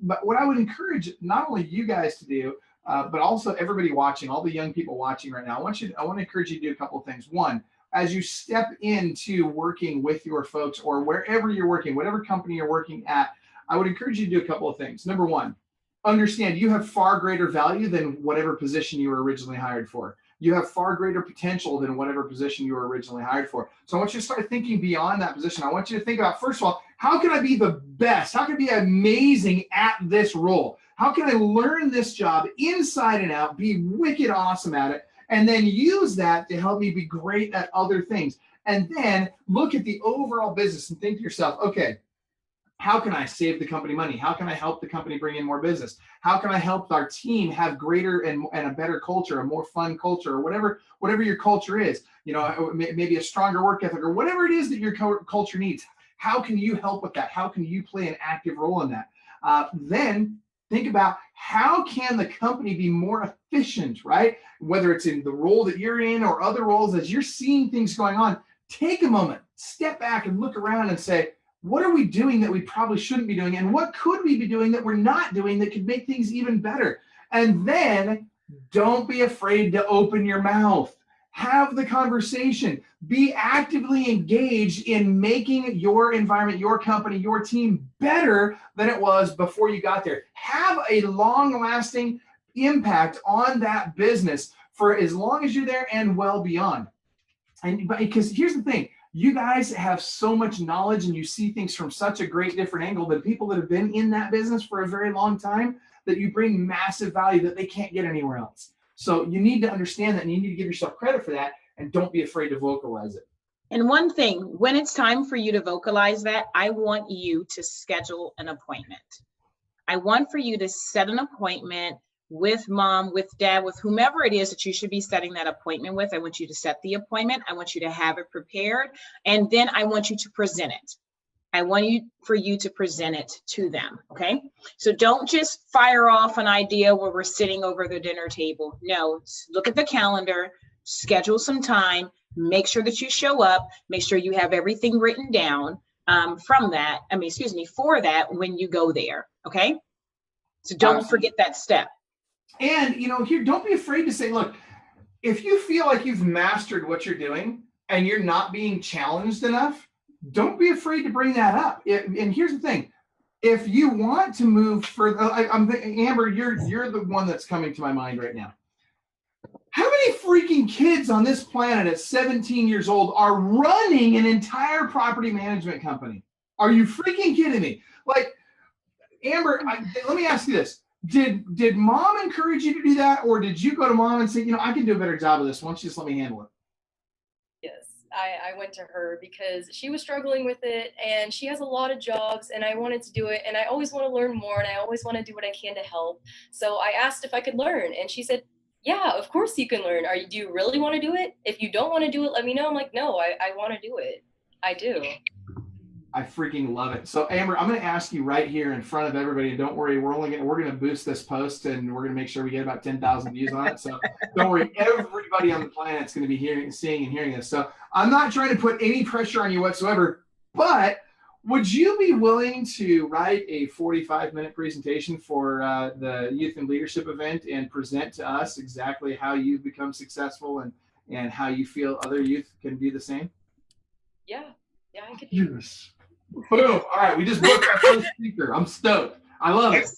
But what I would encourage not only you guys to do, but also everybody watching, all the young people watching right now, I want to encourage you to do a couple of things. One, as you step into working with your folks or wherever you're working, whatever company you're working at, I would encourage you to do a couple of things. Number one, understand you have far greater value than whatever position you were originally hired for. You have far greater potential than whatever position you were originally hired for. So I want you to start thinking beyond that position. I want you to think about, first of all, how can I be the best? How can I be amazing at this role? How can I learn this job inside and out, be wicked awesome at it, and then use that to help me be great at other things? And then look at the overall business and think to yourself, okay, how can I save the company money? How can I help the company bring in more business? How can I help our team have greater and a better culture, a more fun culture, or whatever your culture is? You know, maybe a stronger work ethic, or whatever it is that your culture needs. How can you help with that? How can you play an active role in that? Then think about how can the company be more efficient, right? Whether it's in the role that you're in or other roles, as you're seeing things going on, take a moment, step back and look around and say, what are we doing that we probably shouldn't be doing? And what could we be doing that we're not doing that could make things even better? And then don't be afraid to open your mouth. Have the conversation. Be actively engaged in making your environment, your company, your team better than it was before you got there. Have a long-lasting, impact on that business for as long as you're there and well beyond. And because here's the thing, you guys have so much knowledge and you see things from such a great different angle that people that have been in that business for a very long time, that you bring massive value that they can't get anywhere else. So you need to understand that, and you need to give yourself credit for that, and don't be afraid to vocalize it. And one thing, when it's time for you to vocalize that, I want you to schedule an appointment. I want for you to set an appointment with mom, with dad, with whomever it is that you should be setting that appointment with. I want you to set the appointment. I want you to have it prepared. And then I want you to present it. I want for you to present it to them, okay? So don't just fire off an idea where we're sitting over the dinner table. No, look at the calendar, schedule some time, make sure that you show up, make sure you have everything written down for that when you go there, okay? So don't forget that step. And, here, don't be afraid to say, look, if you feel like you've mastered what you're doing and you're not being challenged enough, don't be afraid to bring that up. And here's the thing. If you want to move further, Amber, you're the one that's coming to my mind right now. How many freaking kids on this planet at 17 years old are running an entire property management company? Are you freaking kidding me? Like, Amber, let me ask you this. Did mom encourage you to do that, or did you go to mom and say, I can do a better job of this? Why don't you just let me handle it? Yes, I went to her because she was struggling with it, and she has a lot of jobs, and I wanted to do it, and I always want to learn more, and I always want to do what I can to help. So I asked if I could learn, and she said, yeah, of course you can learn. Do you really want to do it? If you don't want to do it, let me know. I'm like, no, I want to do it. I do. I freaking love it. So Amber, I'm going to ask you right here in front of everybody, and don't worry, we're going to boost this post, and we're going to make sure we get about 10,000 views on it. So don't worry, everybody on the planet's going to be seeing and hearing this. So I'm not trying to put any pressure on you whatsoever, but would you be willing to write a 45-minute presentation for the Youth and Leadership event and present to us exactly how you've become successful and how you feel other youth can do the same? Yeah, I could do this. Boom. All right, we just booked our first speaker. I'm stoked. I love it.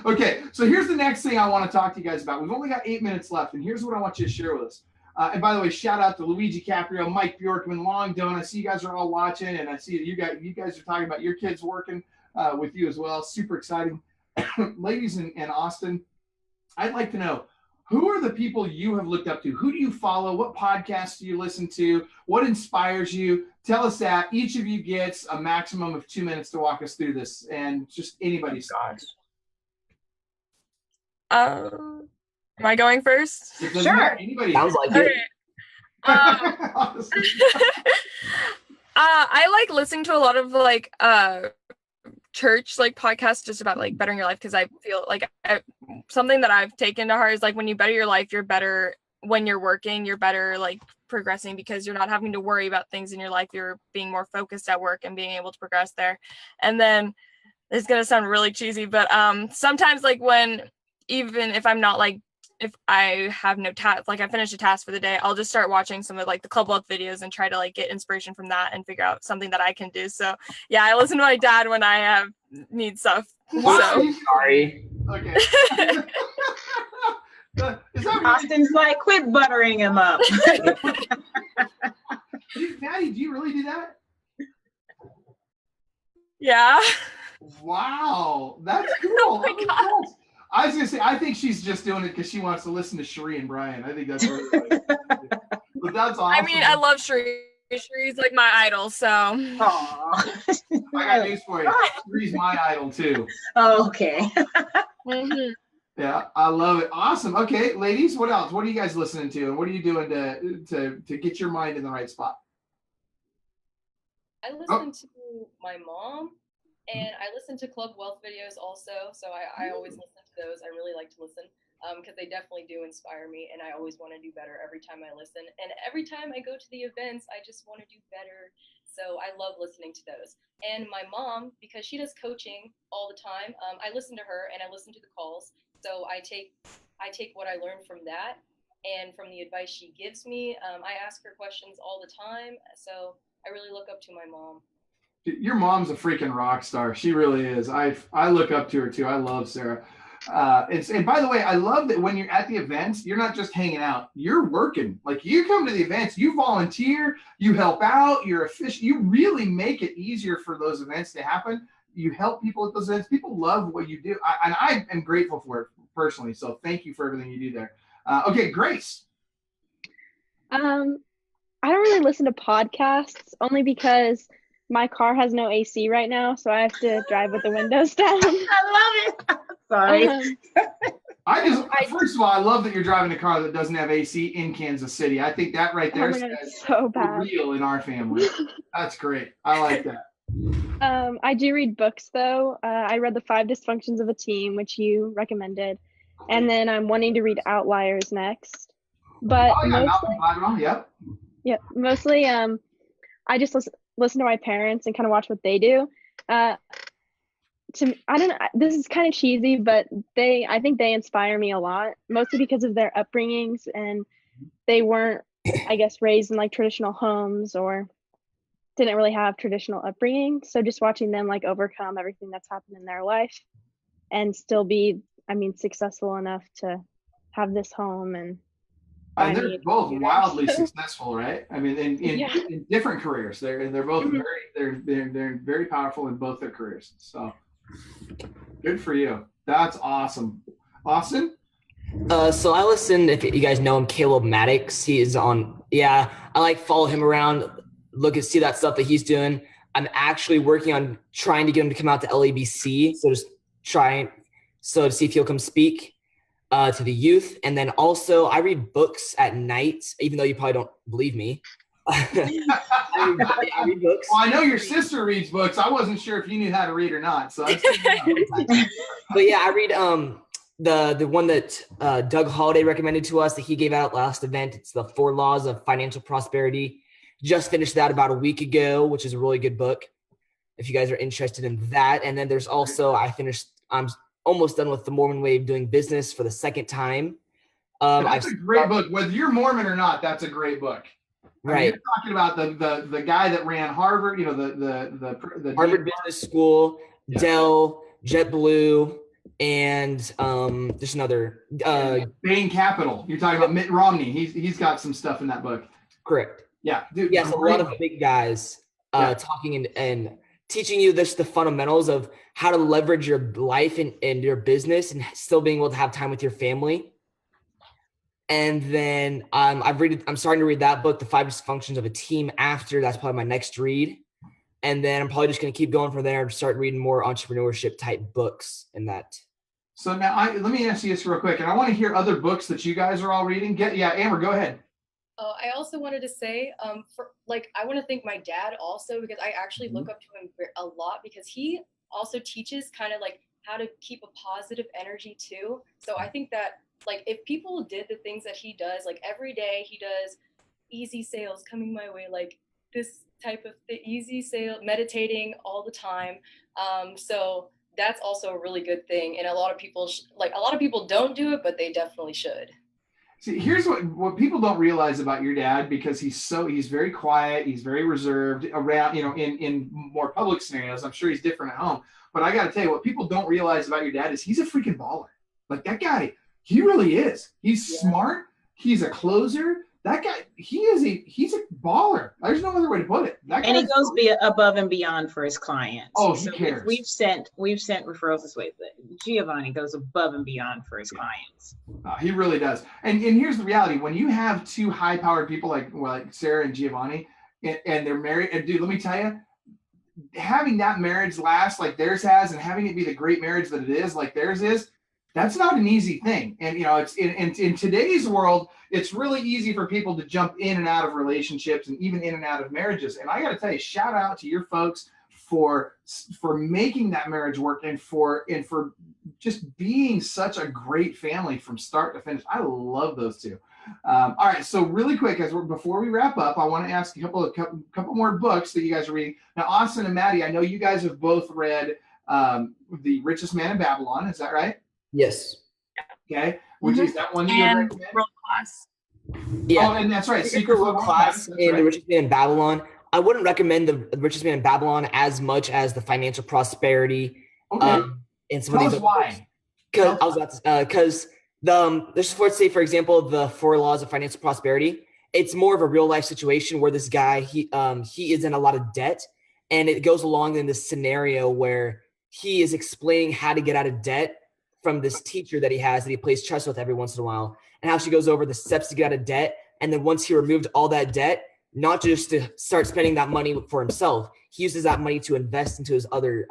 Okay, so here's the next thing I want to talk to you guys about. We've only got 8 minutes left, and here's what I want you to share with us. And by the way, shout out to Luigi Caprio, Mike Bjorkman, Long Don. I see you guys are all watching, and I see that you guys are talking about your kids working with you as well. Super exciting. Ladies in Austin, I'd like to know, who are the people you have looked up to? Who do you follow? What podcasts do you listen to? What inspires you? Tell us that. Each of you gets a maximum of 2 minutes to walk us through this, and just anybody. Am I going first? Sure. Anybody. Sounds like Okay. it. I like listening to a lot of church podcasts just about bettering your life, because I feel like something that I've taken to heart is when you better your life, you're better when you're working, you're better progressing, because you're not having to worry about things in your life. You're being more focused at work and being able to progress there. And then it's gonna sound really cheesy, but sometimes when, even if I'm not if I have no task, I finished a task for the day, I'll just start watching some of the Club Wealth videos and try to get inspiration from that and figure out something that I can do. So yeah, I listen to my dad when I need stuff. Wow. So. Sorry. Okay. Is that Austin's quit buttering him up. Maddie, do you really do that? Yeah. Wow, that's cool. Oh my God. I was gonna say, I think she's just doing it because she wants to listen to Sheree and Brian. I think that's really funny. But that's awesome. I mean, I love Sheree. Sheree's my idol, so. Aww. I got news for you. Sheree's my idol too. Oh, okay. Mm-hmm. Yeah, I love it. Awesome. Okay, ladies, what else? What are you guys listening to, and what are you doing to get your mind in the right spot? I listen to my mom, and I listen to Club Wealth videos also. So I always listen to those. I really like to listen because they definitely do inspire me, and I always want to do better every time I listen. And every time I go to the events, I just want to do better. So I love listening to those. And my mom, because she does coaching all the time, I listen to her and I listen to the calls. So I take what I learned from that and from the advice she gives me. I ask her questions all the time. So I really look up to my mom. Your mom's a freaking rock star. She really is. I look up to her too. I love Sarah. And by the way, I love that when you're at the events, you're not just hanging out, you're working. Like you come to the events, you volunteer, you help out, you're efficient. You really make it easier for those events to happen. You help people at those events. People love what you do. And I am grateful for it personally. So thank you for everything you do there. Okay, Grace. I don't really listen to podcasts only because my car has no AC right now, so I have to drive with the windows down. I love it. Sorry. First of all, I love that you're driving a car that doesn't have AC in Kansas City. I think that right there is so bad. Real in our family. That's great. I like that. I do read books though. I read The 5 Dysfunctions of a Team, which you recommended, and then I'm wanting to read Outliers next. But mostly, I just listen to my parents and kind of watch what they do. I don't know, this is kind of cheesy, but I think they inspire me a lot, mostly because of their upbringings, and they weren't, I guess, raised in like traditional homes or didn't really have traditional upbringing. So just watching them like overcome everything that's happened in their life and still be, successful enough to have this home and they're both wildly successful, right? I mean, in different careers. They're both they're very powerful in both their careers. So good for you. That's awesome. Austin? So I listen, if you guys know him, Caleb Maddox. He is on, I follow him around, see that stuff that he's doing. I'm actually working on trying to get him to come out to LABC. So just to see if he'll come speak to the youth. And then also I read books at night, even though you probably don't believe me. I read books. Well, I know your sister reads books. I wasn't sure if you knew how to read or not. So but I read the one that Doug Holliday recommended to us that he gave out last event. It's the 4 Laws of Financial Prosperity. Just finished that about a week ago, which is a really good book if you guys are interested in that. And then there's also, I'm almost done with The Mormon Way of Doing Business for the second time. That's a great book. Whether you're Mormon or not, that's a great book. Right. You're talking about the guy that ran Harvard, the Harvard Business School, Dell, JetBlue, and there's another Bain Capital. You're talking about Mitt Romney. He's got some stuff in that book. Correct. Yeah, dude. Yes, a lot of big guys talking and teaching you the fundamentals of how to leverage your life and your business and still being able to have time with your family. And then I'm starting to read that book, The 5 Dysfunctions of a Team, after. That's probably my next read. And then I'm probably just going to keep going from there and start reading more entrepreneurship type books in that. So now let me ask you this real quick, and I want to hear other books that you guys are all reading. Amber, go ahead. I also wanted to say, I want to thank my dad also, because I actually look up to him a lot, because he also teaches kind of like how to keep a positive energy too. So I think that if people did the things that he does, every day he does easy sales coming my way, this type of easy sale, meditating all the time. So that's also a really good thing. And a lot of people don't do it, but they definitely should. See, here's what people don't realize about your dad, because he's very quiet, he's very reserved around, in more public scenarios. I'm sure he's different at home, but I got to tell you, what people don't realize about your dad is he's a freaking baller. That guy, he really is. He's smart. He's a closer. That guy, he's a baller. There's no other way to put it. And he goes above and beyond for his clients. Oh, he cares. We've sent referrals this way. Giovanni goes above and beyond for his clients. He really does. And here's the reality: when you have two high-powered people like Sarah and Giovanni, and they're married, and dude, let me tell you, having that marriage last like theirs has, and having it be the great marriage that it is, like theirs is, that's not an easy thing. And it's in today's world, it's really easy for people to jump in and out of relationships and even in and out of marriages. And I got to tell you, shout out to your folks for making that marriage work, and for just being such a great family from start to finish. I love those two. All right, so really quick, before we wrap up, I want to ask a couple more books that you guys are reading. Now, Austin and Maddie, I know you guys have both read The Richest Man in Babylon. Is that right? Yes. Okay. Which is that one that you recommend? World Class. Yeah. Oh, and that's right. Secret World Class and The Richest Man in Babylon. I wouldn't recommend The Richest Man in Babylon as much as The Financial Prosperity. Okay. And some of these why. Because I was about to, because there's, let's say, for example, the 4 laws of financial prosperity. It's more of a real life situation where this guy, he is in a lot of debt, and it goes along in this scenario where he is explaining how to get out of debt from this teacher that he has that he plays chess with every once in a while, and how she goes over the steps to get out of debt. And then once he removed all that debt, not just to start spending that money for himself, he uses that money to invest into his other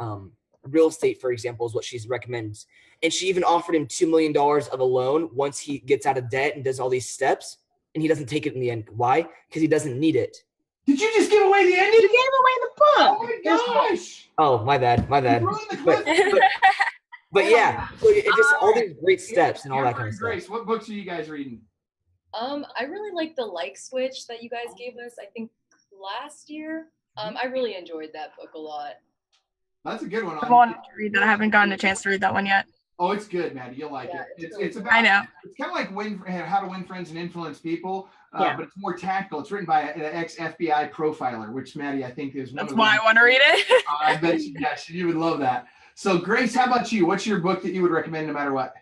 real estate, for example, is what she recommends. And she even offered him $2 million of a loan once he gets out of debt and does all these steps, and he doesn't take it in the end. Why? Because he doesn't need it. Did you just give away the ending? You gave away the book. Oh my gosh! Oh, my bad. You ruined the clip. But yeah, so it's just all these great steps and all that kind of stuff. Grace, what books are you guys reading? I really like the like switch that you guys gave us, I think last year. I really enjoyed that book a lot. That's a good one. I wanted to read that. I haven't gotten a chance to read that one yet. Oh, it's good, Maddie. You'll like it. It's about. I know. It's kind of like how to win friends and influence people, Yeah. but it's more tactical. It's written by an ex-FBI profiler, which Maddie, I think, is one That's of why I want to read it. I bet you, yes, you would love that. So, Grace, how about you? What's your book that you would recommend no matter what?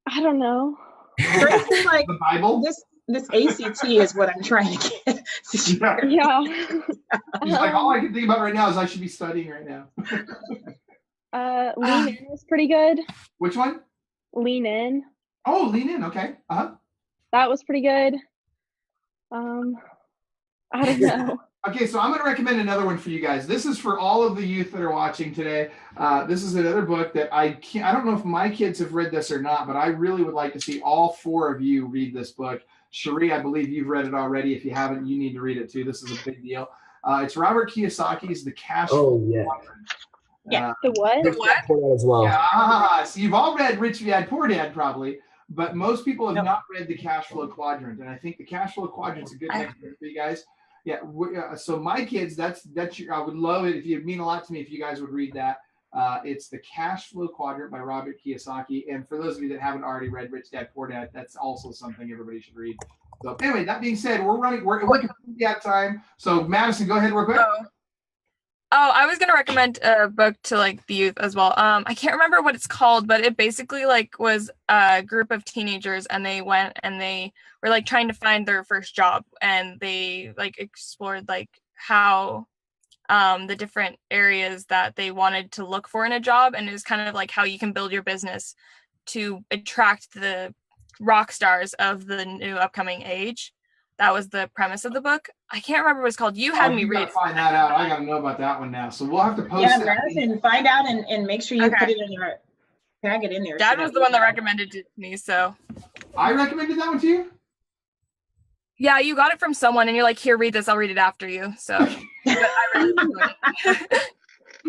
I don't know. Grace is like, The Bible? this ACT is what I'm trying to get. Yeah. Yeah. He's like, all I can think about right now is I should be studying right now. Lean In was pretty good. Which one? Lean In. Oh, Lean In. Okay. That was pretty good. I don't know. Okay, so I'm going to recommend another one for you guys. This is for all of the youth that are watching today. This is another book that I don't know if my kids have read this or not, but I really would like to see all 4 of you read this book. Cherie, I believe you've read it already. If you haven't, you need to read it too. This is a big deal. It's Robert Kiyosaki's The Cash Flow Quadrant. Yeah. The what? The what? As well. Yeah, so you've all read Rich Dad Poor Dad probably, but most people have not read The Cash Flow Quadrant, and I think The Cash Flow Quadrant's a good next book for you guys. Yeah, so my kids, that's I would love it if you'd mean a lot to me if you guys would read that. It's The Cash Flow Quadrant by Robert Kiyosaki, and for those of you that haven't already read Rich Dad Poor Dad, that's also something everybody should read. So anyway, that being said, we're looking at time. So Madison, go ahead real quick. Oh, I was gonna recommend a book to like the youth as well. I can't remember what it's called, but it basically like was a group of teenagers, and they went and they were like trying to find their first job, and they like explored like how the different areas that they wanted to look for in a job, and it was kind of like how you can build your business to attract the rock stars of the new upcoming age. That was the premise of the book. I can't remember what it's called. You had me read. Find that out. I got to know about that one now. So we'll have to post that. Madison, find out and make sure you put it in your tag it in there. Dad was the one that recommended it to me, so. I recommended that one to you? Yeah, you got it from someone, and you're like, here, read this. I'll read it after you. So. But I really enjoyed it.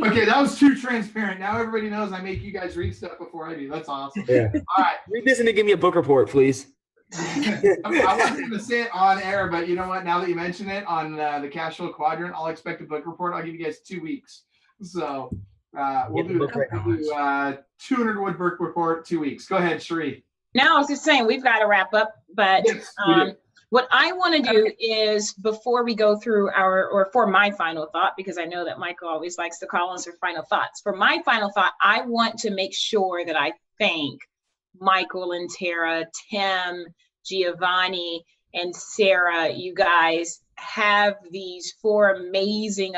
Okay, that was too transparent. Now everybody knows I make you guys read stuff before I do. That's awesome. Yeah. All right. Read this and then give me a book report, please. I wasn't going to say it on air, but you know what? Now that you mention it on the Cash Flow Quadrant, I'll expect a book report. I'll give you guys 2 weeks. So we'll do 200 wood book report 2 weeks. Go ahead, Cherie. No, I was just saying we've got to wrap up, but Yes, what I want to do is before we go through for my final thought, because I know that Michael always likes to call us for final thoughts. For my final thought, I want to make sure that I thank Michael and Tara, Tim, Giovanni, and Sarah. You guys have these 4 amazing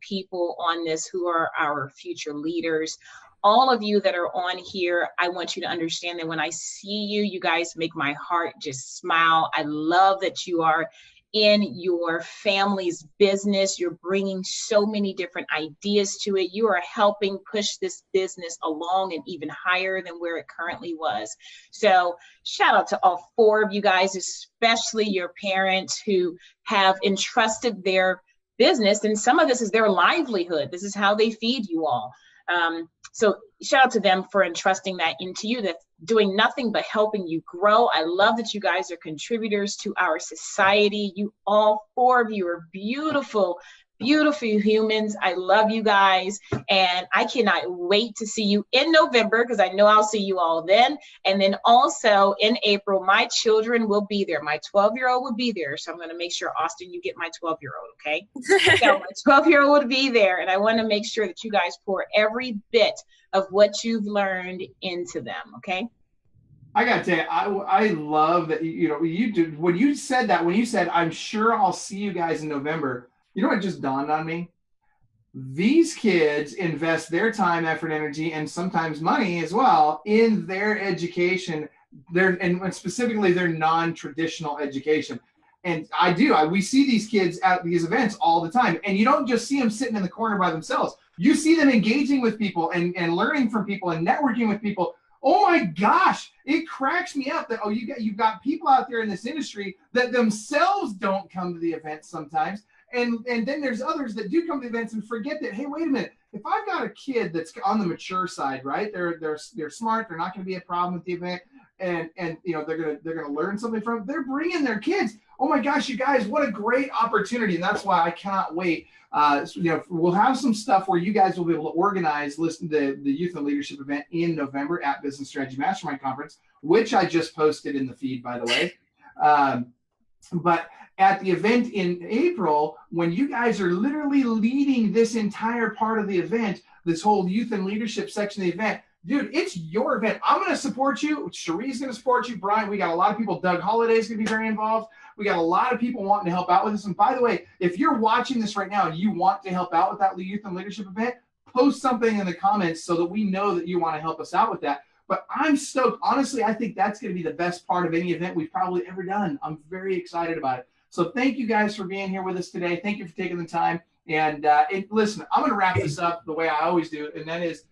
people on this who are our future leaders. All of you that are on here, I want you to understand that when I see you, you guys make my heart just smile. I love that you are in your family's business. You're bringing so many different ideas to it. You are helping push this business along and even higher than where it currently was. So shout out to all 4 of you guys, especially your parents who have entrusted their business. And some of this is their livelihood. This is how they feed you all. So shout out to them for entrusting that into you, that's doing nothing but helping you grow. I love that you guys are contributors to our society. You all 4 of you are beautiful beautiful humans. I love you guys. And I cannot wait to see you in November, because I know I'll see you all then. And then also in April, my children will be there. My 12-year-old will be there. So I'm going to make sure, Austin, you get my 12-year-old, okay? So my 12-year-old will be there. And I want to make sure that you guys pour every bit of what you've learned into them, okay? I gotta tell you, I love that, you know, you did, when you said, I'm sure I'll see you guys in November, you know what just dawned on me? These kids invest their time, effort, energy, and sometimes money as well in their education, and specifically their non-traditional education. And we see these kids at these events all the time, and you don't just see them sitting in the corner by themselves. You see them engaging with people and learning from people and networking with people. Oh my gosh, it cracks me up that, you've got people out there in this industry that themselves don't come to the events sometimes. And then there's others that do come to the events and forget that, hey, wait a minute, if I've got a kid that's on the mature side, right? They're smart, they're not going to be a problem at the event, and you know, they're gonna learn something from it. They're bringing their kids. Oh my gosh, you guys, what a great opportunity. And that's why I cannot wait. You know, we'll have some stuff where you guys will be able to organize, listen to the Youth and Leadership event in November at Business Strategy Mastermind Conference, which I just posted in the feed, by the way. But at the event in April, when you guys are literally leading this entire part of the event, this whole Youth and Leadership section of the event, dude, it's your event. I'm going to support you. Cherie's going to support you. Brian, we got a lot of people. Doug Holliday's going to be very involved. We got a lot of people wanting to help out with this. And by the way, if you're watching this right now and you want to help out with that Youth and Leadership event, post something in the comments so that we know that you want to help us out with that. But I'm stoked. Honestly, I think that's going to be the best part of any event we've probably ever done. I'm very excited about it. So thank you guys for being here with us today. Thank you for taking the time. And listen, I'm going to wrap this up the way I always do, and that is,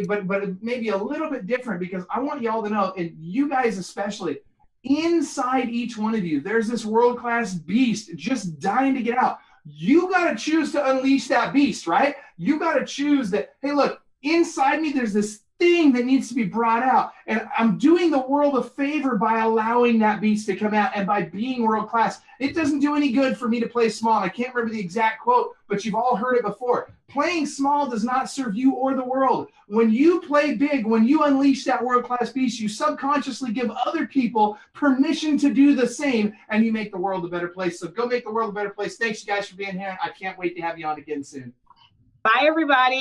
but maybe a little bit different, because I want y'all to know, and you guys especially, inside each one of you, there's this world-class beast just dying to get out. You got to choose to unleash that beast, right? You got to choose that, hey, look, inside me, there's this thing that needs to be brought out. And I'm doing the world a favor by allowing that beast to come out and by being world class. It doesn't do any good for me to play small. And I can't remember the exact quote, but you've all heard it before. Playing small does not serve you or the world. When you play big, when you unleash that world-class beast, you subconsciously give other people permission to do the same, and you make the world a better place. So go make the world a better place. Thanks, you guys, for being here. I can't wait to have you on again soon. Bye, everybody.